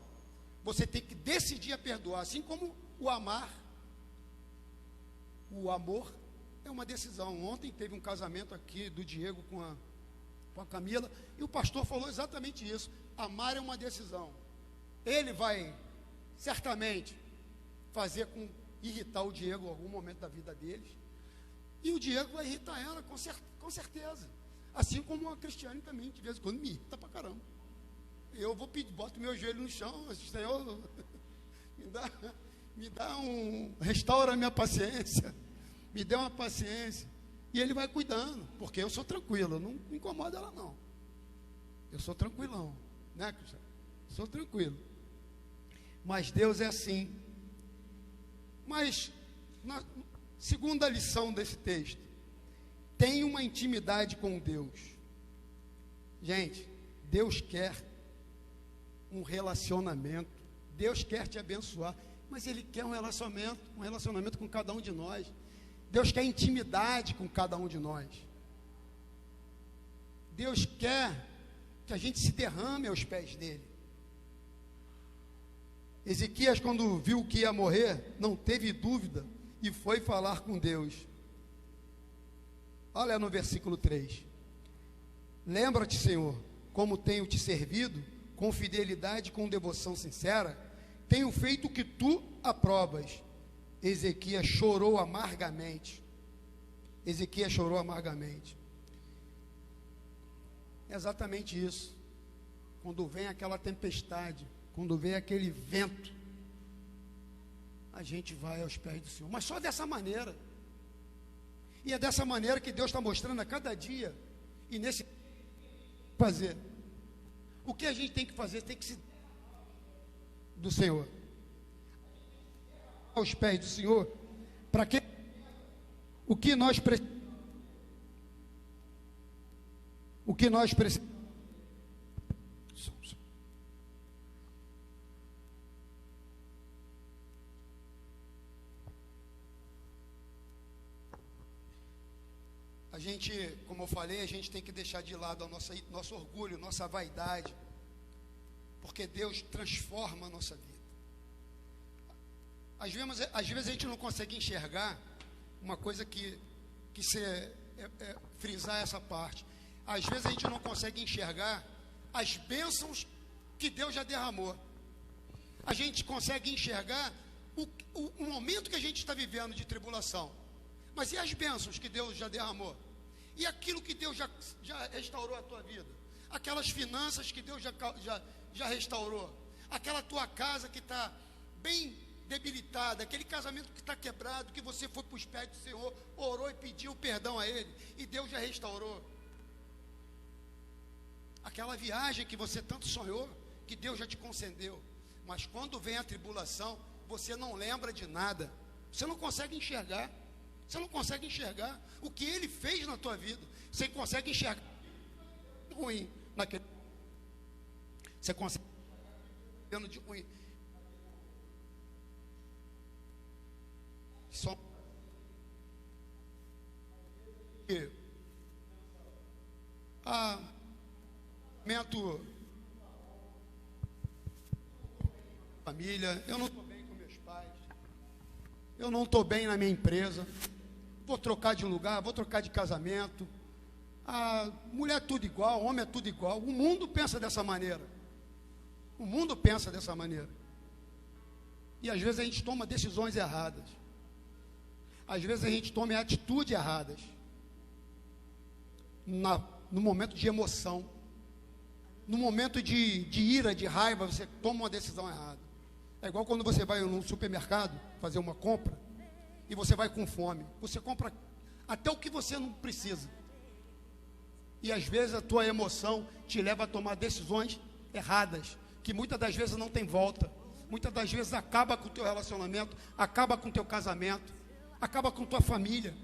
Você tem que decidir a perdoar, assim como o amar. O amor é uma decisão. Ontem teve um casamento aqui do Diego com a Camila, e o pastor falou exatamente isso. Amar é uma decisão. Ele vai certamente irritar o Diego em algum momento da vida deles, e o Diego vai irritar ela com certeza. Assim como a Cristiane também, de vez em quando me irrita pra caramba. Eu vou pedir, boto meu joelho no chão: Senhor, restaura a minha paciência, me dê uma paciência. E ele vai cuidando, porque eu sou tranquilo, eu não me incomodo ela, não. Eu sou tranquilão, né, Cristiane? Sou tranquilo. Mas Deus é assim. Mas, na segunda lição desse texto, tenha uma intimidade com Deus. Gente, Deus quer um relacionamento. Deus quer te abençoar, mas Ele quer um relacionamento com cada um de nós. Deus quer intimidade com cada um de nós. Deus quer que a gente se derrame aos pés dele. Ezequias, quando viu que ia morrer, não teve dúvida e foi falar com Deus. Olha no versículo 3. Lembra-te, Senhor, como tenho te servido, com fidelidade e com devoção sincera, tenho feito o que tu aprovas. Ezequias chorou amargamente. Ezequias chorou amargamente. É exatamente isso. Quando vem aquela tempestade, quando vem aquele vento, a gente vai aos pés do Senhor. Mas só dessa maneira. E é dessa maneira que Deus está mostrando a cada dia. E nesse fazer. O que a gente tem que fazer? Tem que se do Senhor. Aos pés do Senhor. Para que o que nós precisamos? O que nós precisamos? A gente, como eu falei, a gente tem que deixar de lado nosso orgulho, nossa vaidade, porque Deus transforma a nossa vida. Às vezes a gente não consegue enxergar uma coisa frisar essa parte. Às vezes a gente não consegue enxergar as bênçãos que Deus já derramou. A gente consegue enxergar o momento que a gente está vivendo de tribulação. Mas e as bênçãos que Deus já derramou? E aquilo que Deus já restaurou a tua vida? Aquelas finanças que Deus já restaurou? Aquela tua casa que está bem debilitada? Aquele casamento que está quebrado, que você foi para os pés do Senhor, orou e pediu perdão a Ele, e Deus já restaurou? Aquela viagem que você tanto sonhou, que Deus já te concedeu. Mas quando vem a tribulação, você não lembra de nada. Você não consegue enxergar. Você não consegue enxergar o que Ele fez na tua vida. Você consegue enxergar ruim naquele. Você consegue vendo de ruim. Só família, eu não estou bem com meus pais, eu não estou bem na minha empresa, vou trocar de lugar, vou trocar de casamento. A mulher é tudo igual, homem é tudo igual. O mundo pensa dessa maneira. O mundo pensa dessa maneira. E às vezes a gente toma decisões erradas. Às vezes a gente toma atitudes erradas. No momento de emoção. No momento de ira, de raiva, você toma uma decisão errada. É igual quando você vai num supermercado fazer uma compra e você vai com fome. Você compra até o que você não precisa. E às vezes a tua emoção te leva a tomar decisões erradas, que muitas das vezes não tem volta. Muitas das vezes acaba com o teu relacionamento, acaba com o teu casamento, acaba com tua família.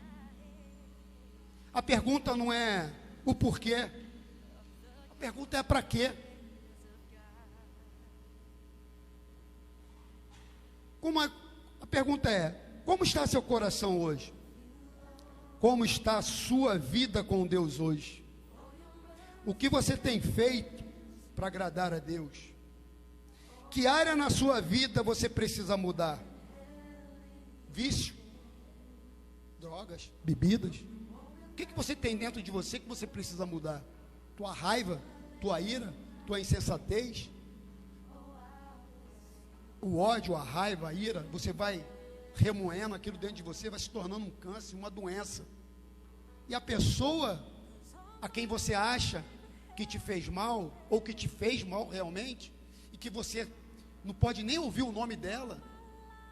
A pergunta não é o porquê. A pergunta é para quê? A pergunta é: como está seu coração hoje? Como está a sua vida com Deus hoje? O que você tem feito para agradar a Deus? Que área na sua vida você precisa mudar? Vício? Drogas? Bebidas? O que você tem dentro de você que você precisa mudar? Tua raiva? Tua ira? Tua insensatez? O ódio, a raiva, a ira, você vai remoendo aquilo dentro de você, vai se tornando um câncer, uma doença. E a pessoa a quem você acha que te fez mal, ou que te fez mal realmente, e que você não pode nem ouvir o nome dela,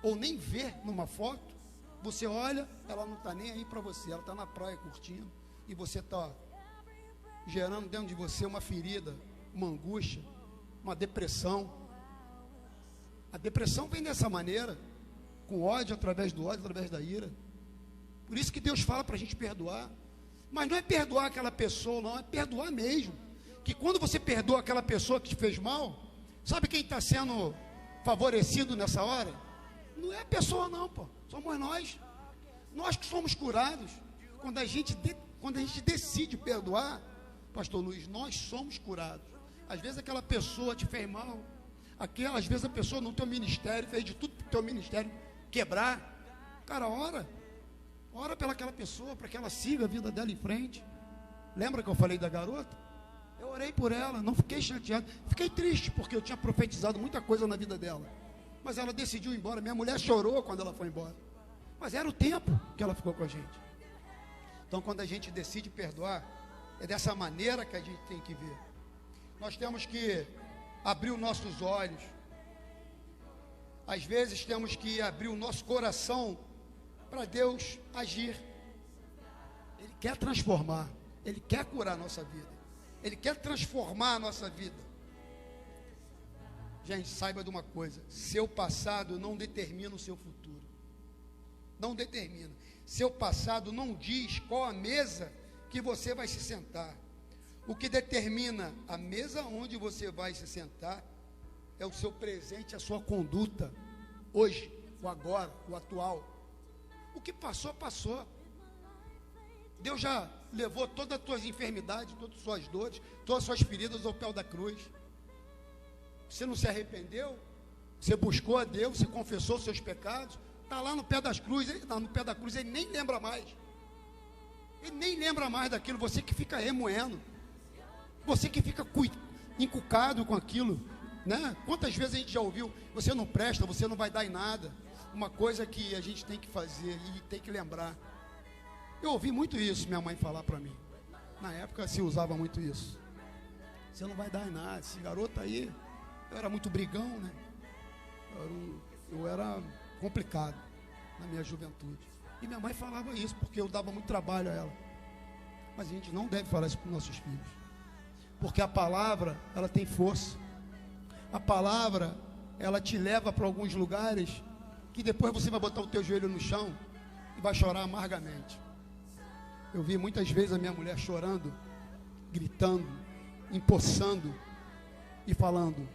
ou nem ver numa foto, você olha, ela não está nem aí para você, ela está na praia curtindo, e você está gerando dentro de você uma ferida, uma angústia, uma depressão. A depressão vem dessa maneira, com ódio, através do ódio, através da ira. Por isso que Deus fala para a gente perdoar. Mas não é perdoar aquela pessoa, não, é perdoar mesmo. Que quando você perdoa aquela pessoa que te fez mal, sabe quem está sendo favorecido nessa hora? Não é a pessoa não, pô. Somos nós. Nós que somos curados. Quando a gente decide perdoar, pastor Luiz, nós somos curados. Às vezes aquela pessoa te fez mal. Às vezes a pessoa no teu ministério fez de tudo para o teu ministério quebrar. Cara, ora pelaquela pessoa, para que ela siga a vida dela em frente. Lembra que eu falei da garota? Eu orei por ela, não fiquei chateado. Fiquei triste, porque eu tinha profetizado muita coisa na vida dela. Mas ela decidiu ir embora. Minha mulher chorou quando ela foi embora. Mas era o tempo que ela ficou com a gente. Então, quando a gente decide perdoar, é dessa maneira que a gente tem que ver. Nós temos que abrir os nossos olhos. Às vezes temos que abrir o nosso coração para Deus agir. Ele quer transformar, Ele quer curar a nossa vida, Ele quer transformar a nossa vida. Gente, saiba de uma coisa: seu passado não determina o seu futuro. Não determina. Seu passado não diz qual a mesa que você vai se sentar. O que determina a mesa onde você vai se sentar é o seu presente, a sua conduta, hoje, o agora, o atual. O que passou, passou. Deus já levou todas as tuas enfermidades, todas as suas dores, todas as suas feridas ao pé da cruz. Você não se arrependeu? Você buscou a Deus, você confessou os seus pecados, está lá no pé das cruzes, no pé da cruz, ele nem lembra mais. Ele nem lembra mais daquilo, você que fica remoendo. Você que fica encucado com aquilo, né? Quantas vezes a gente já ouviu: você não presta, você não vai dar em nada. Uma coisa que a gente tem que fazer e tem que lembrar. Eu ouvi muito isso minha mãe falar para mim. Na época se usava muito isso. Você não vai dar em nada. Esse garoto aí, eu era muito brigão, né? Eu era complicado na minha juventude. E minha mãe falava isso porque eu dava muito trabalho a ela. Mas a gente não deve falar isso para os nossos filhos. Porque a palavra, ela tem força. A palavra, ela te leva para alguns lugares que depois você vai botar o teu joelho no chão e vai chorar amargamente. Eu vi muitas vezes a minha mulher chorando, gritando, empossando e falando: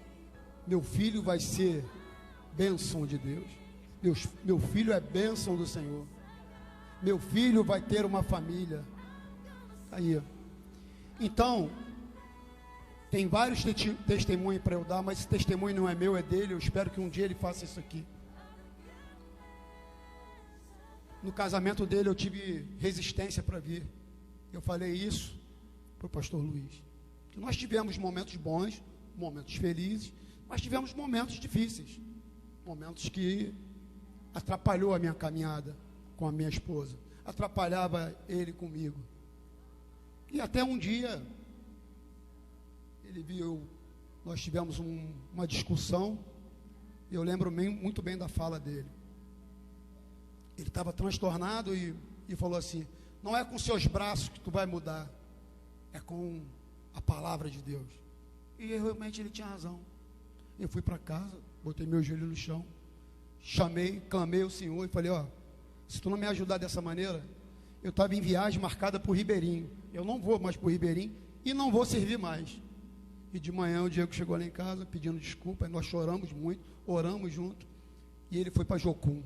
meu filho vai ser bênção de Deus, meu filho é bênção do Senhor, meu filho vai ter uma família. Aí, então, tem vários testemunhos para eu dar, mas esse testemunho não é meu, é dele. Eu espero que um dia ele faça isso aqui. No casamento dele eu tive resistência para vir. Eu falei isso para o pastor Luiz. Que nós tivemos momentos bons, momentos felizes, mas tivemos momentos difíceis. Momentos que atrapalhou a minha caminhada com a minha esposa. Atrapalhava ele comigo. E até um dia, ele viu, nós tivemos uma discussão. E eu lembro muito bem da fala dele. Ele estava transtornado e falou assim: não é com seus braços que tu vai mudar, é com a palavra de Deus. E realmente ele tinha razão. Eu fui para casa, botei meu joelho no chão, chamei, clamei ao Senhor e falei: ó, se tu não me ajudar dessa maneira, eu estava em viagem marcada por Ribeirinho, eu não vou mais para o Ribeirinho e não vou servir mais. E de manhã o Diego chegou lá em casa pedindo desculpa, nós choramos muito, oramos junto, e ele foi para Jocum.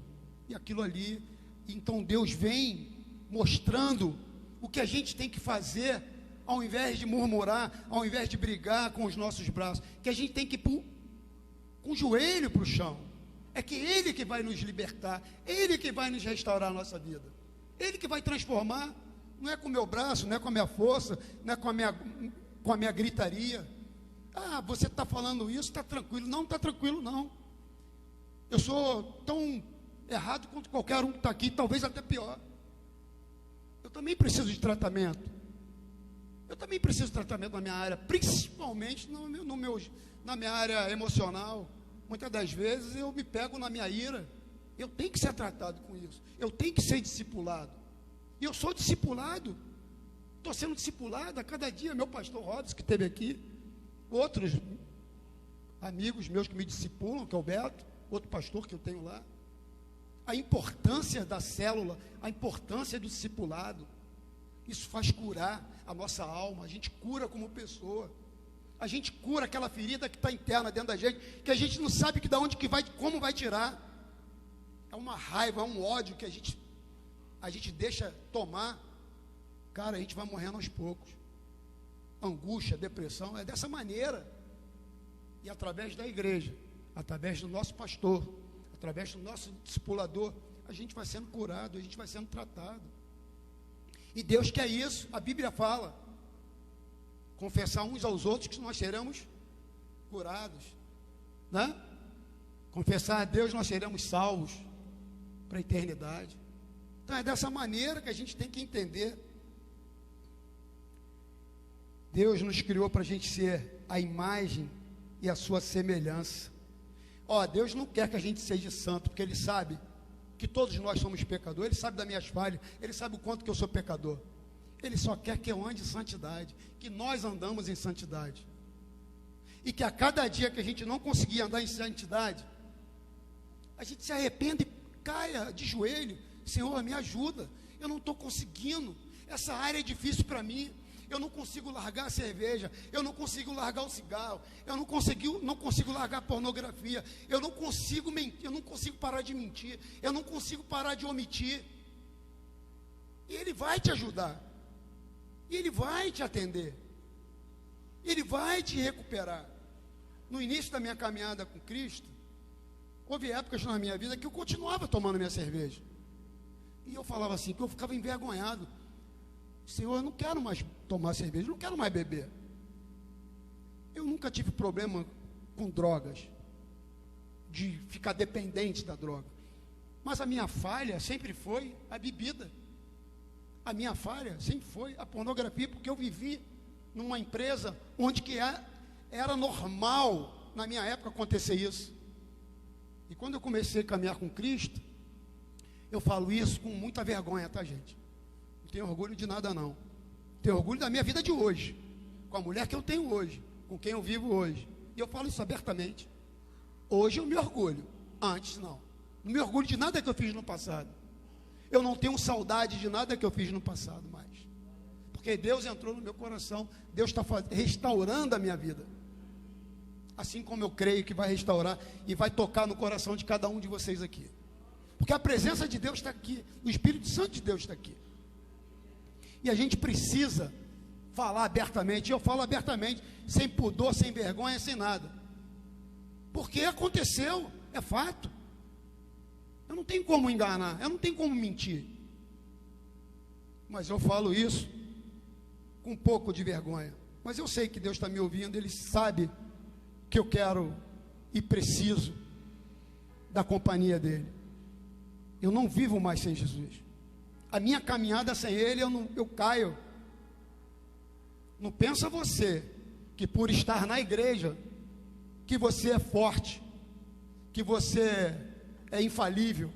E aquilo ali, então Deus vem mostrando o que a gente tem que fazer, ao invés de murmurar, ao invés de brigar com os nossos braços, que a gente tem que ir com o joelho para o chão. É que Ele que vai nos libertar, Ele que vai nos restaurar a nossa vida, Ele que vai transformar. Não é com o meu braço, não é com a minha força, não é com a minha gritaria. Ah, você está falando isso, está tranquilo. Não está tranquilo, não. Eu sou tão errado quanto qualquer um que está aqui, talvez até pior. Eu também preciso de tratamento. Eu também preciso de tratamento na minha área, principalmente na minha área emocional. Muitas das vezes eu me pego na minha ira. Eu tenho que ser tratado com isso. Eu tenho que ser discipulado. E eu sou discipulado. Estou sendo discipulado a cada dia. Meu pastor Robson, que esteve aqui, outros amigos meus que me discipulam, que é o Beto, outro pastor que eu tenho lá. A importância da célula, a importância do discipulado, isso faz curar a nossa alma, a gente cura como pessoa, a gente cura aquela ferida que está interna dentro da gente, que a gente não sabe que da onde que vai, como vai tirar. É uma raiva, é um ódio que a gente deixa tomar. Cara, a gente vai morrendo aos poucos. Angústia, depressão, é dessa maneira. E através da igreja, através do nosso pastor, através do nosso discipulador, a gente vai sendo curado, a gente vai sendo tratado. E Deus quer isso, a Bíblia fala: confessar uns aos outros que nós seremos curados, né? Confessar a Deus, nós seremos salvos para a eternidade. Então é dessa maneira que a gente tem que entender. Deus nos criou para a gente ser a imagem e a sua semelhança. Deus não quer que a gente seja santo, porque Ele sabe que todos nós somos pecadores. Ele sabe das minhas falhas, Ele sabe o quanto que eu sou pecador. Ele só quer que eu ande em santidade, que nós andamos em santidade. E que a cada dia que a gente não conseguir andar em santidade, a gente se arrependa e caia de joelho: Senhor, me ajuda, eu não estou conseguindo, essa área é difícil para mim. Eu não consigo largar a cerveja, eu não consigo largar o cigarro, eu não consigo largar a pornografia, eu não consigo mentir, eu não consigo parar de mentir, eu não consigo parar de omitir. E Ele vai te ajudar, e Ele vai te atender, Ele vai te recuperar. No início da minha caminhada com Cristo, houve épocas na minha vida que eu continuava tomando minha cerveja, e eu falava assim, que eu ficava envergonhado: Senhor, eu não quero mais tomar cerveja, eu não quero mais beber. Eu nunca tive problema com drogas, de ficar dependente da droga. Mas a minha falha sempre foi a bebida. A minha falha sempre foi a pornografia, porque eu vivi numa empresa onde que era normal, na minha época, acontecer isso. E quando eu comecei a caminhar com Cristo, eu falo isso com muita vergonha, tá, gente? Não tenho orgulho de nada, não. Tenho orgulho da minha vida de hoje, com a mulher que eu tenho hoje, com quem eu vivo hoje. E eu falo isso abertamente. Hoje eu me orgulho, antes não. Não me orgulho de nada que eu fiz no passado. Eu não tenho saudade de nada que eu fiz no passado mais. Porque Deus entrou no meu coração. Deus está restaurando a minha vida. Assim como eu creio que vai restaurar e vai tocar no coração de cada um de vocês aqui. Porque a presença de Deus está aqui. O Espírito Santo de Deus está aqui. E a gente precisa falar abertamente. Eu falo abertamente, sem pudor, sem vergonha, sem nada. Porque aconteceu, é fato. Eu não tenho como enganar, eu não tenho como mentir. Mas eu falo isso com um pouco de vergonha. Mas eu sei que Deus está me ouvindo, Ele sabe que eu quero e preciso da companhia dEle. Eu não vivo mais sem Jesus. A minha caminhada sem Ele, eu caio. Não pensa você que por estar na igreja, que você é forte, que você é infalível,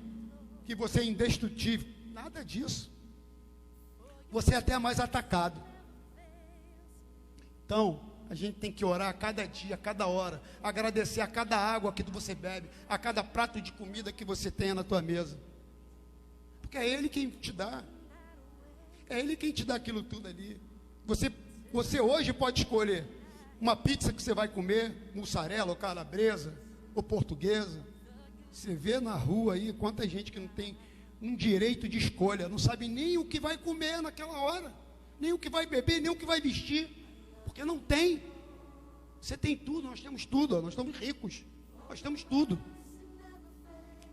que você é indestrutível. Nada disso. Você é até mais atacado. Então, a gente tem que orar a cada dia, a cada hora, agradecer a cada água que você bebe, a cada prato de comida que você tenha na tua mesa. Porque é Ele quem te dá. É Ele quem te dá aquilo tudo ali. Você hoje pode escolher uma pizza que você vai comer, mussarela ou calabresa, ou portuguesa. Você vê na rua aí quanta gente que não tem um direito de escolha, não sabe nem o que vai comer naquela hora, nem o que vai beber, nem o que vai vestir, porque não tem. Você tem tudo, nós temos tudo, nós estamos ricos, nós temos tudo.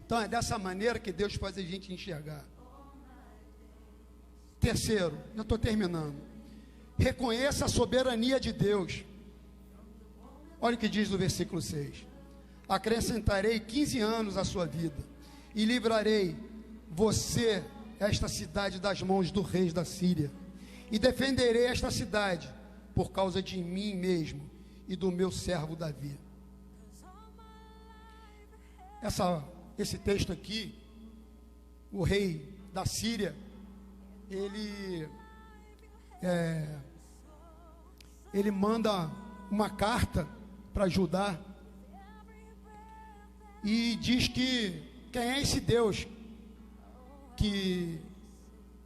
Então é dessa maneira que Deus faz a gente enxergar. Terceiro, eu estou terminando. Reconheça a soberania de Deus. Olha o que diz no versículo 6. Acrescentarei 15 anos à sua vida, e livrarei você, esta cidade, das mãos do rei da Síria, e defenderei esta cidade, por causa de mim mesmo, e do meu servo Davi. Esse texto aqui, o rei da Síria, ele manda uma carta para Judá, e diz que quem é esse Deus que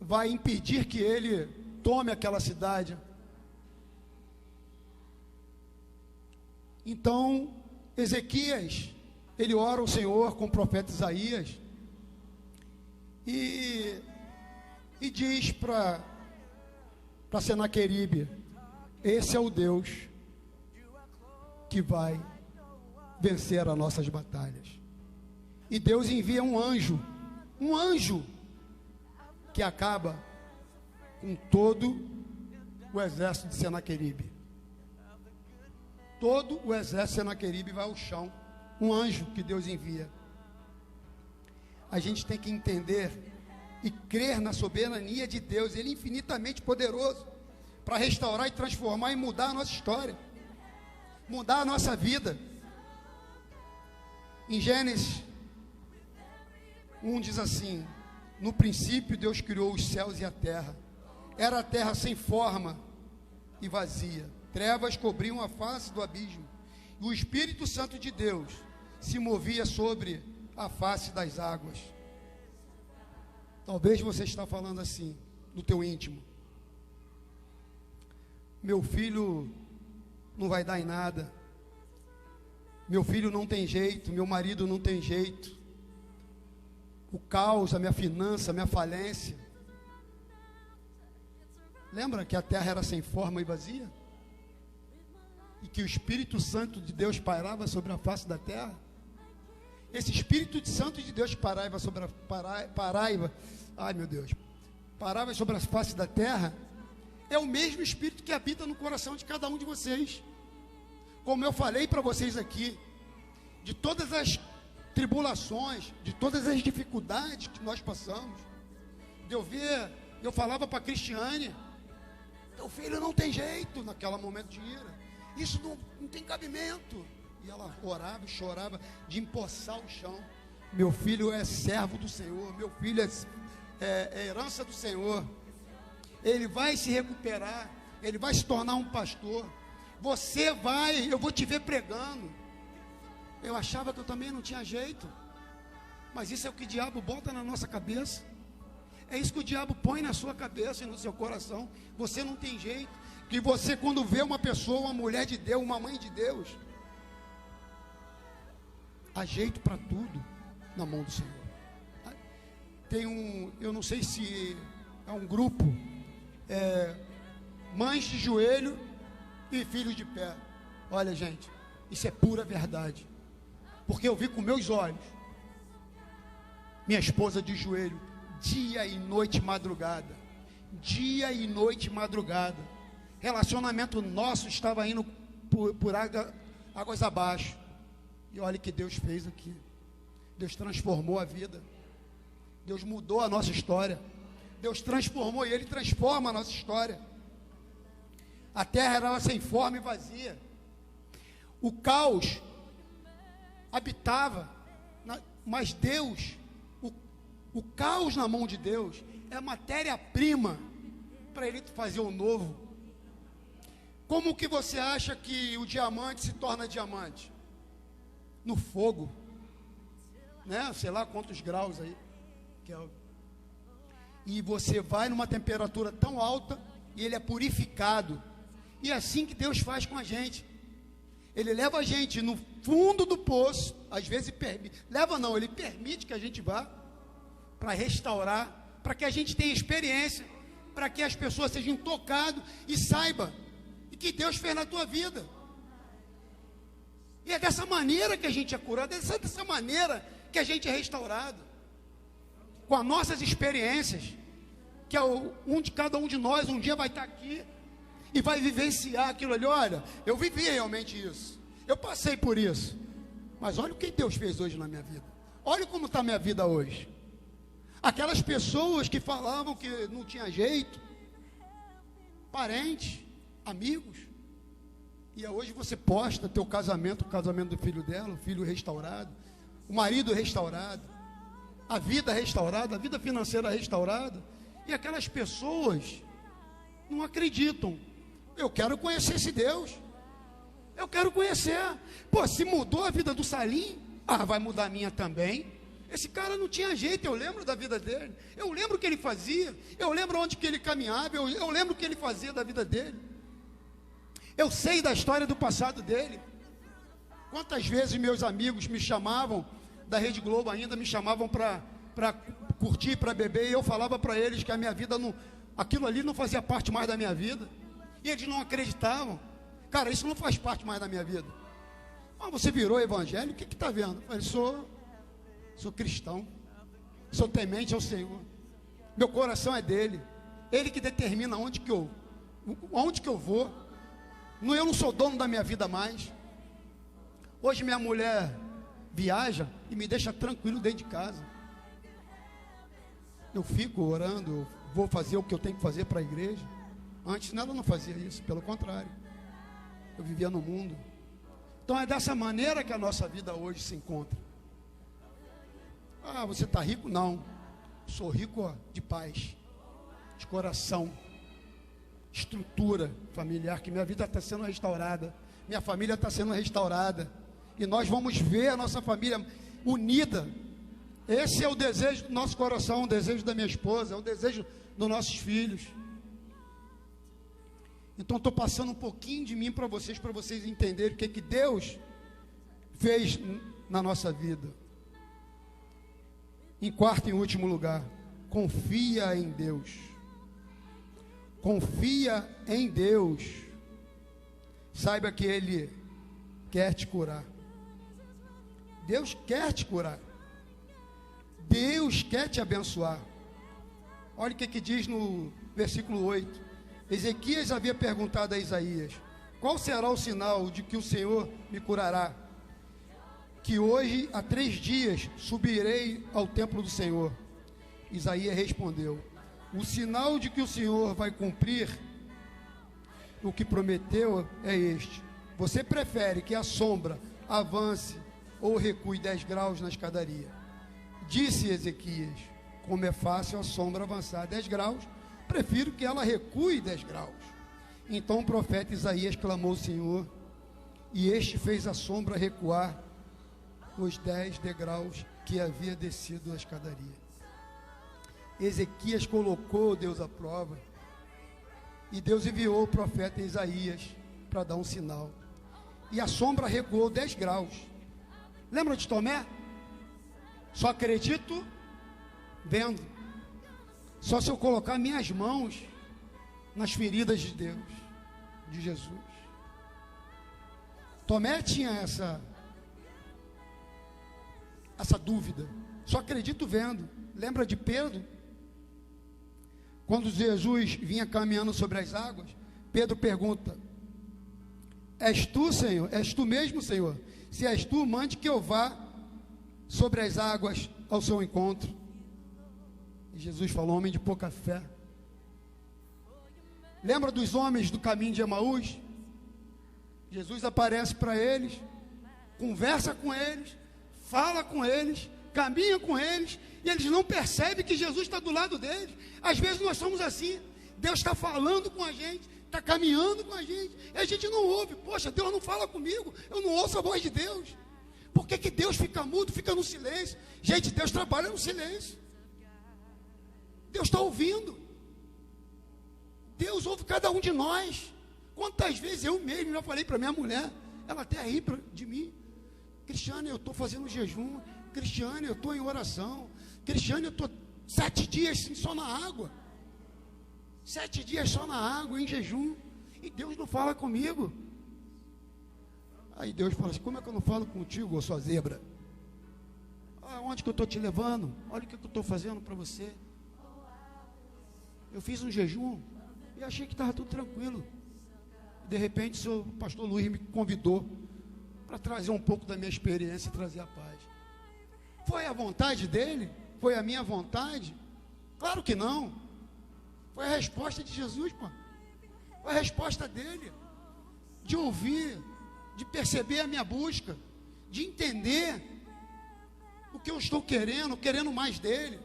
vai impedir que ele tome aquela cidade. Então Ezequias, ele ora ao Senhor com o profeta Isaías e diz para Senaqueribe: esse é o Deus que vai vencer as nossas batalhas. E Deus envia um anjo que acaba com todo o exército de Senaqueribe. Todo o exército de Senaqueribe vai ao chão. Um anjo que Deus envia. A gente tem que entender e crer na soberania de Deus. Ele é infinitamente poderoso para restaurar e transformar e mudar a nossa história, mudar a nossa vida. Em Gênesis 1 diz assim: no princípio Deus criou os céus e a terra. Era a terra sem forma e vazia. Trevas cobriam a face do abismo, e o Espírito Santo de Deus se movia sobre a face das águas. Talvez você está falando assim, no teu íntimo: meu filho não vai dar em nada, meu filho não tem jeito, meu marido não tem jeito, o caos, a minha finança, a minha falência. Lembra que a terra era sem forma e vazia? E que o Espírito Santo de Deus pairava sobre a face da terra? Esse Espírito Santo de Deus pairava sobre parava sobre a face da terra, é o mesmo Espírito que habita no coração de cada um de vocês. Como eu falei para vocês aqui, de todas as tribulações, de todas as dificuldades que nós passamos, eu falava para a Cristiane: teu filho não tem jeito, naquele momento de ira, isso não tem cabimento. E ela orava e chorava de empoçar o chão. Meu filho é servo do Senhor, meu filho é herança do Senhor, ele vai se recuperar, ele vai se tornar um pastor. Eu vou te ver pregando. Eu achava que eu também não tinha jeito, mas isso é o que o diabo bota na nossa cabeça. É isso que o diabo põe na sua cabeça e no seu coração. Você não tem jeito. Que você, quando vê uma pessoa, uma mulher de Deus, uma mãe de Deus, há jeito para tudo na mão do Senhor. Tem eu não sei se é um grupo, mães de joelho e filhos de pé. Olha, gente, isso é pura verdade. Porque eu vi com meus olhos minha esposa de joelho, dia e noite, madrugada. Dia e noite, madrugada. Relacionamento nosso estava indo por águas abaixo. E olha o que Deus fez aqui. Deus transformou a vida. Deus mudou a nossa história. Deus transformou e Ele transforma a nossa história. A terra era sem forma e vazia. O caos habitava, mas Deus, o caos na mão de Deus é a matéria-prima para Ele fazer o novo. Como que você acha que o diamante se torna diamante? No fogo, né? Sei lá quantos graus aí, e você vai numa temperatura tão alta e ele é purificado. E é assim que Deus faz com a gente. Ele leva a gente no fundo do poço, às vezes ele permite que a gente vá para restaurar, para que a gente tenha experiência, para que as pessoas sejam tocadas e saibam o que Deus fez na tua vida. E é dessa maneira que a gente é curado, é dessa maneira que a gente é restaurado. Com as nossas experiências, que cada um de nós um dia vai estar aqui e vai vivenciar aquilo ali. Olha, eu vivi realmente isso, eu passei por isso, mas olha o que Deus fez hoje na minha vida. Olha como está a minha vida hoje. Aquelas pessoas que falavam que não tinha jeito, parentes, amigos, e hoje você posta teu casamento, o casamento do filho dela, o filho restaurado, o marido restaurado, a vida restaurada, a vida financeira restaurada, e aquelas pessoas não acreditam. Eu quero conhecer esse Deus, eu quero conhecer. Pô, se mudou a vida do Salim, vai mudar a minha também. Esse cara não tinha jeito, eu lembro da vida dele, eu lembro o que ele fazia, eu lembro onde que ele caminhava, eu lembro o que ele fazia da vida dele. Eu sei da história do passado dele. Quantas vezes meus amigos me chamavam, da Rede Globo ainda, me chamavam para curtir, para beber, e eu falava para eles que a minha vida aquilo ali não fazia parte mais da minha vida. E eles não acreditavam. Cara, isso não faz parte mais da minha vida. Você virou evangélico, o que está vendo? Eu falei, sou cristão, sou temente ao Senhor, meu coração é dele, Ele que determina onde que eu vou. Eu não sou dono da minha vida mais. Hoje minha mulher viaja e me deixa tranquilo dentro de casa. Eu fico orando, eu vou fazer o que eu tenho que fazer para a igreja. Antes ela não fazia isso, pelo contrário, eu vivia no mundo. Então é dessa maneira que a nossa vida hoje se encontra. Você está rico? Não, sou rico de paz, de coração, estrutura familiar, que minha vida está sendo restaurada, minha família está sendo restaurada, e nós vamos ver a nossa família unida. Esse é o desejo do nosso coração, o desejo da minha esposa, é o desejo dos nossos filhos. Então estou passando um pouquinho de mim para vocês entenderem o que Deus fez na nossa vida. Em quarto e último lugar, confia em Deus. Confia em Deus. Saiba que Ele quer te curar. Deus quer te curar. Deus quer te abençoar. Olha o que diz no versículo 8. Ezequias havia perguntado a Isaías: qual será o sinal de que o Senhor me curará? Que hoje, há 3 dias, subirei ao templo do Senhor. Isaías respondeu: o sinal de que o Senhor vai cumprir o que prometeu é este: você prefere que a sombra avance ou recue 10 graus na escadaria? Disse Ezequias: como é fácil a sombra avançar 10 graus, prefiro que ela recue 10 graus. Então o profeta Isaías clamou ao Senhor, e este fez a sombra recuar os 10 degraus que havia descido a escadaria. Ezequias colocou Deus à prova. E Deus enviou o profeta Isaías para dar um sinal. E a sombra recuou 10 graus. Lembra de Tomé? Só acredito vendo. Só se eu colocar minhas mãos nas feridas de Deus, de Jesus. Tomé tinha essa dúvida. Só acredito vendo. Lembra de Pedro? Quando Jesus vinha caminhando sobre as águas, Pedro pergunta: és tu, Senhor? És tu mesmo, Senhor? Se és tu, mande que eu vá sobre as águas ao seu encontro. E Jesus falou: homem de pouca fé. Lembra dos homens do caminho de Emaús? Jesus aparece para eles, conversa com eles, fala com eles, caminha com eles, e eles não percebem que Jesus está do lado deles. Às vezes nós somos assim, Deus está falando com a gente, está caminhando com a gente, e a gente não ouve. Poxa, Deus não fala comigo, eu não ouço a voz de Deus. Por que Deus fica mudo, fica no silêncio? Gente, Deus trabalha no silêncio. Deus está ouvindo. Deus ouve cada um de nós. Quantas vezes eu mesmo já falei para minha mulher, ela até ri de mim: Cristiane, eu estou fazendo jejum. Cristiane, eu estou em oração. Cristiane, eu estou 7 dias só na água. 7 dias só na água, em jejum. E Deus não fala comigo. Aí Deus fala assim: como é que eu não falo contigo, ô sua zebra? Onde que eu estou te levando? Olha o que eu estou fazendo para você. Eu fiz um jejum e achei que estava tudo tranquilo. De repente, o pastor Luiz me convidou para trazer um pouco da minha experiência e trazer a paz. Foi a vontade dele? Foi a minha vontade? Claro que não. Foi a resposta de Jesus, pô. Foi a resposta dele. De ouvir, de perceber a minha busca, de entender o que eu estou querendo mais dele.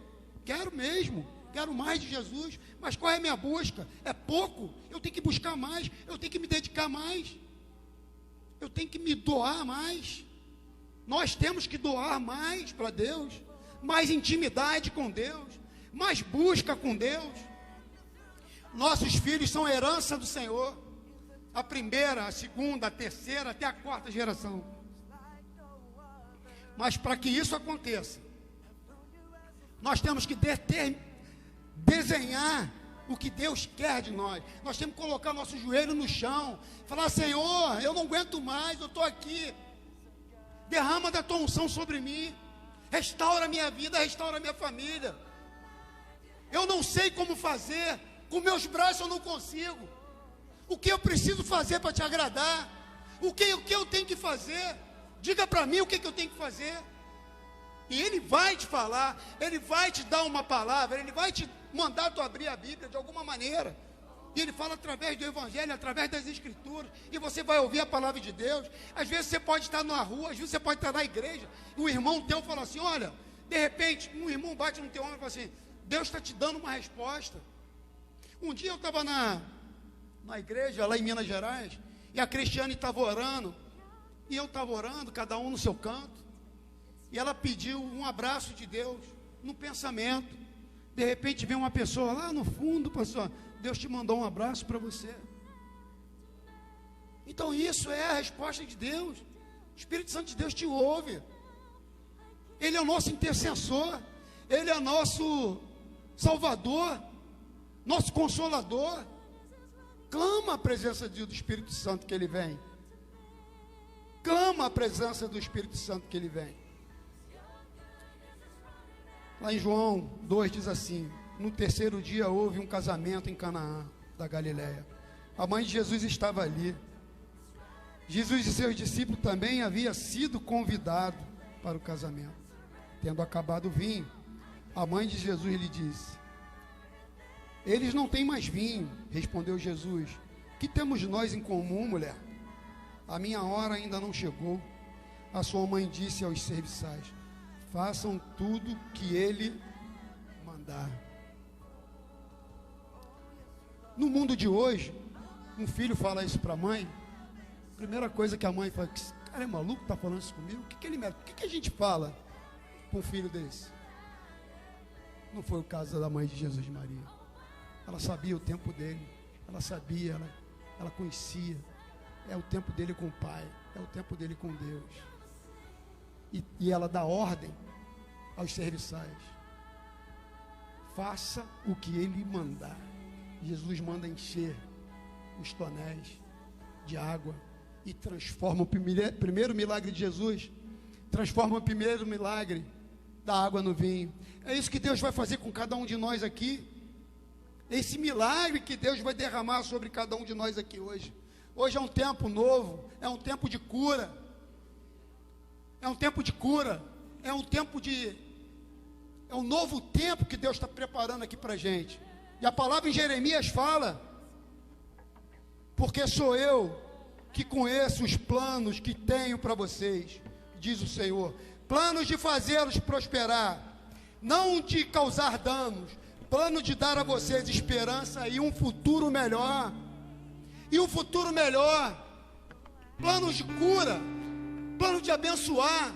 Quero mesmo, quero mais de Jesus. Mas qual é a minha busca? É pouco? Eu tenho que buscar mais, eu tenho que me dedicar mais, eu tenho que me doar mais. Nós temos que doar mais para Deus, mais intimidade com Deus, mais busca com Deus. Nossos filhos são herança do Senhor, a primeira, a segunda, a terceira, até a 4ª geração. Mas para que isso aconteça, nós temos que desenhar o que Deus quer de nós. Nós temos que colocar nosso joelho no chão, falar: Senhor, eu não aguento mais, eu estou aqui. Derrama da tua unção sobre mim, restaura a minha vida, restaura a minha família. Eu não sei como fazer, com meus braços eu não consigo. O que eu preciso fazer para te agradar? O que eu tenho que fazer? Diga para mim o que eu tenho que fazer. E Ele vai te falar, Ele vai te dar uma palavra, Ele vai te mandar tu abrir a Bíblia de alguma maneira. E Ele fala através do Evangelho, através das Escrituras. E você vai ouvir a palavra de Deus. Às vezes você pode estar na rua, às vezes você pode estar na igreja, e um irmão teu fala assim: olha, de repente um irmão bate no teu ombro e fala assim: Deus está te dando uma resposta. Um dia eu estava na igreja lá em Minas Gerais, e a Cristiane estava orando, e eu estava orando, cada um no seu canto, e ela pediu um abraço de Deus no pensamento. De repente vem uma pessoa lá no fundo: pastor, Deus te mandou um abraço para você. Então isso é a resposta de Deus. O Espírito Santo de Deus te ouve. Ele é o nosso intercessor, Ele é nosso Salvador, nosso Consolador. Clama a presença do Espírito Santo que Ele vem. Clama a presença do Espírito Santo que Ele vem. Lá em João 2 diz assim: no 3º dia houve um casamento em Canaã da Galileia. A mãe de Jesus estava ali. Jesus e seus discípulos também haviam sido convidados para o casamento. Tendo acabado o vinho, a mãe de Jesus lhe disse: eles não têm mais vinho. Respondeu Jesus: que temos nós em comum, mulher? A minha hora ainda não chegou. A sua mãe disse aos serviçais: façam tudo que ele mandar. No mundo de hoje, um filho fala isso para a mãe, primeira coisa que a mãe fala: esse cara é maluco, está falando isso comigo? O que a gente fala para um filho desse? Não foi o caso da mãe de Jesus, Maria. Ela sabia o tempo dele. Ela sabia, ela conhecia. É o tempo dele com o Pai. É o tempo dele com Deus. E ela dá ordem aos serviçais. Faça o que ele mandar. Jesus manda encher os tonéis de água e transforma o primeiro milagre de Jesus. Transforma o primeiro milagre da água no vinho. É isso que Deus vai fazer com cada um de nós aqui. Esse milagre que Deus vai derramar sobre cada um de nós aqui hoje. Hoje é um tempo novo, é um tempo de cura. É um tempo de cura. É um novo tempo que Deus está preparando aqui para a gente. E a palavra em Jeremias fala: porque sou eu que conheço os planos que tenho para vocês, diz o Senhor, planos de fazê-los prosperar, não de causar danos, plano de dar a vocês esperança e um futuro melhor. E um futuro melhor, planos de cura, plano de abençoar.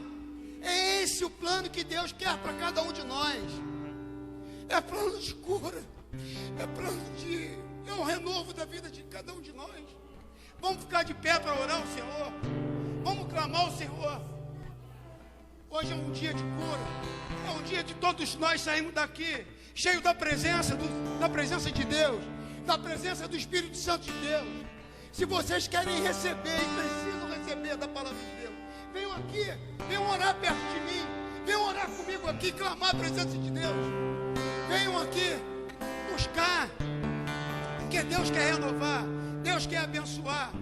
É esse o plano que Deus quer para cada um de nós. É plano de cura, é um renovo da vida de cada um de nós. Vamos ficar de pé para orar ao Senhor. Vamos clamar ao Senhor. Hoje é um dia de cura. É um dia de todos nós sairmos daqui cheio da presença de Deus, da presença do Espírito Santo de Deus. Se vocês querem receber e precisam receber da palavra de Deus, venham aqui, venham orar perto de mim, venham orar comigo aqui, clamar a presença de Deus. Venham aqui buscar, porque Deus quer renovar, Deus quer abençoar,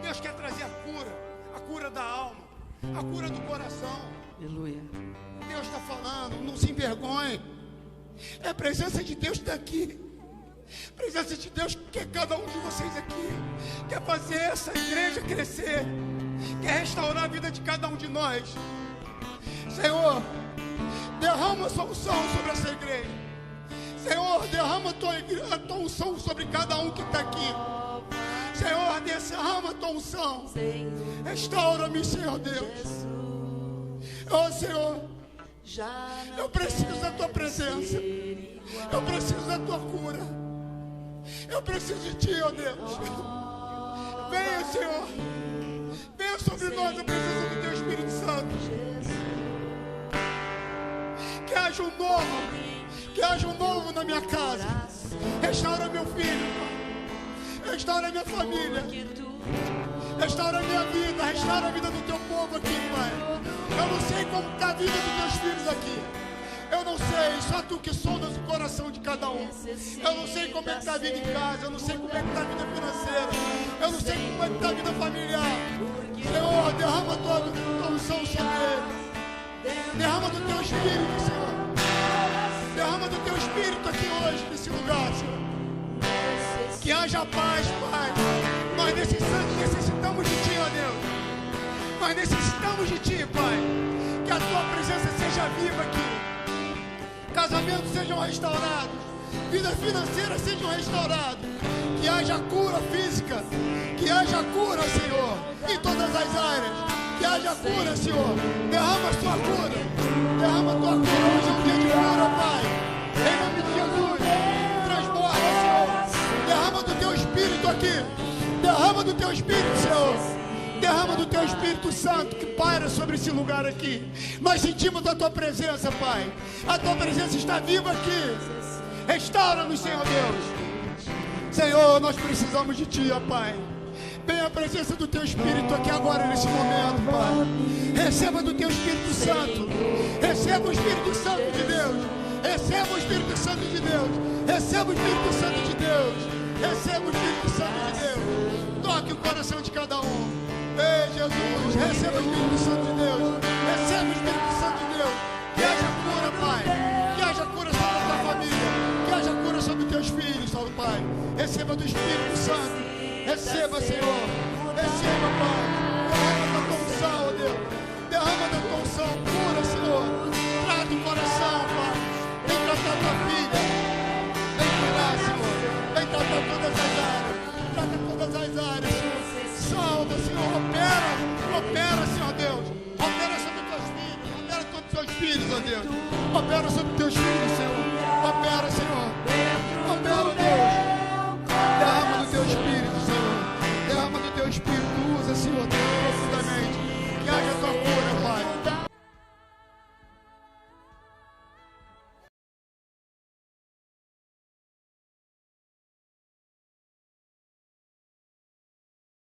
Deus quer trazer a cura da alma, a cura do coração. Aleluia. Deus está falando, não se envergonhe. É a presença de Deus que está aqui. A presença de Deus quer cada um de vocês aqui. Quer fazer essa igreja crescer. Quer restaurar a vida de cada um de nós. Senhor, derrama a sua unção sobre essa igreja. Senhor, derrama a tua unção sobre cada um que está aqui. Senhor, derrama a tua unção. Restaura-me, Senhor Deus. Oh, Senhor, eu preciso da tua presença. Eu preciso da tua cura. Eu preciso de ti, ó Deus. Venha, Senhor. Venha sobre nós a presença do teu Espírito Santo. Que haja um novo. Que haja um novo na minha casa. Restaura meu filho, Pai. Restaura minha família. Restaura a minha vida. Restaura a vida do teu povo aqui, Pai. Eu não sei como está a vida dos teus filhos aqui. Eu não sei, só tu que sondas o coração de cada um. Eu não sei como é que está a vida em casa. Eu não sei como é que está a vida financeira. Eu não sei como é que está a vida familiar. Senhor, derrama a tua unção sobre ele. Derrama do teu Espírito, Senhor. Derrama do teu Espírito aqui hoje, nesse lugar, Senhor. Que haja paz, Pai. Nós necessitamos de ti, ó Deus. Nós necessitamos de ti, Pai. Que a tua presença seja viva aqui. Casamentos sejam restaurados, vidas financeiras sejam restauradas, que haja cura física, que haja cura, Senhor, em todas as áreas, que haja cura, Senhor. Derrama a tua cura, derrama a tua cura. Hoje é um dia de cura, Pai, em nome de Jesus. Transborda, Senhor. Derrama do teu Espírito aqui, derrama do teu Espírito, Senhor. Derrama do teu Espírito Santo que paira sobre esse lugar aqui. Nós sentimos a tua presença, Pai. A tua presença está viva aqui. Restaura-nos, Senhor Deus. Senhor, nós precisamos de ti, ó Pai. Venha a presença do teu Espírito aqui agora, nesse momento, Pai. Receba do teu Espírito Santo. Receba o Espírito Santo de Deus. Receba o Espírito Santo de Deus. Receba o Espírito Santo de Deus. Receba o Espírito Santo de Deus. Toque o coração de cada um. Ei, Jesus, receba o Espírito Santo de Deus. Receba o Espírito Santo de Deus. Que haja cura, Pai. Que haja cura sobre a tua família. Que haja cura sobre os teus filhos, ó Pai. Receba do Espírito Santo. Receba, Senhor. Receba, Pai. Derrama da tua unção, ó Deus. Derrama da tua unção. Cura, Senhor. Trata o coração, Pai. Vem tratar tua filha.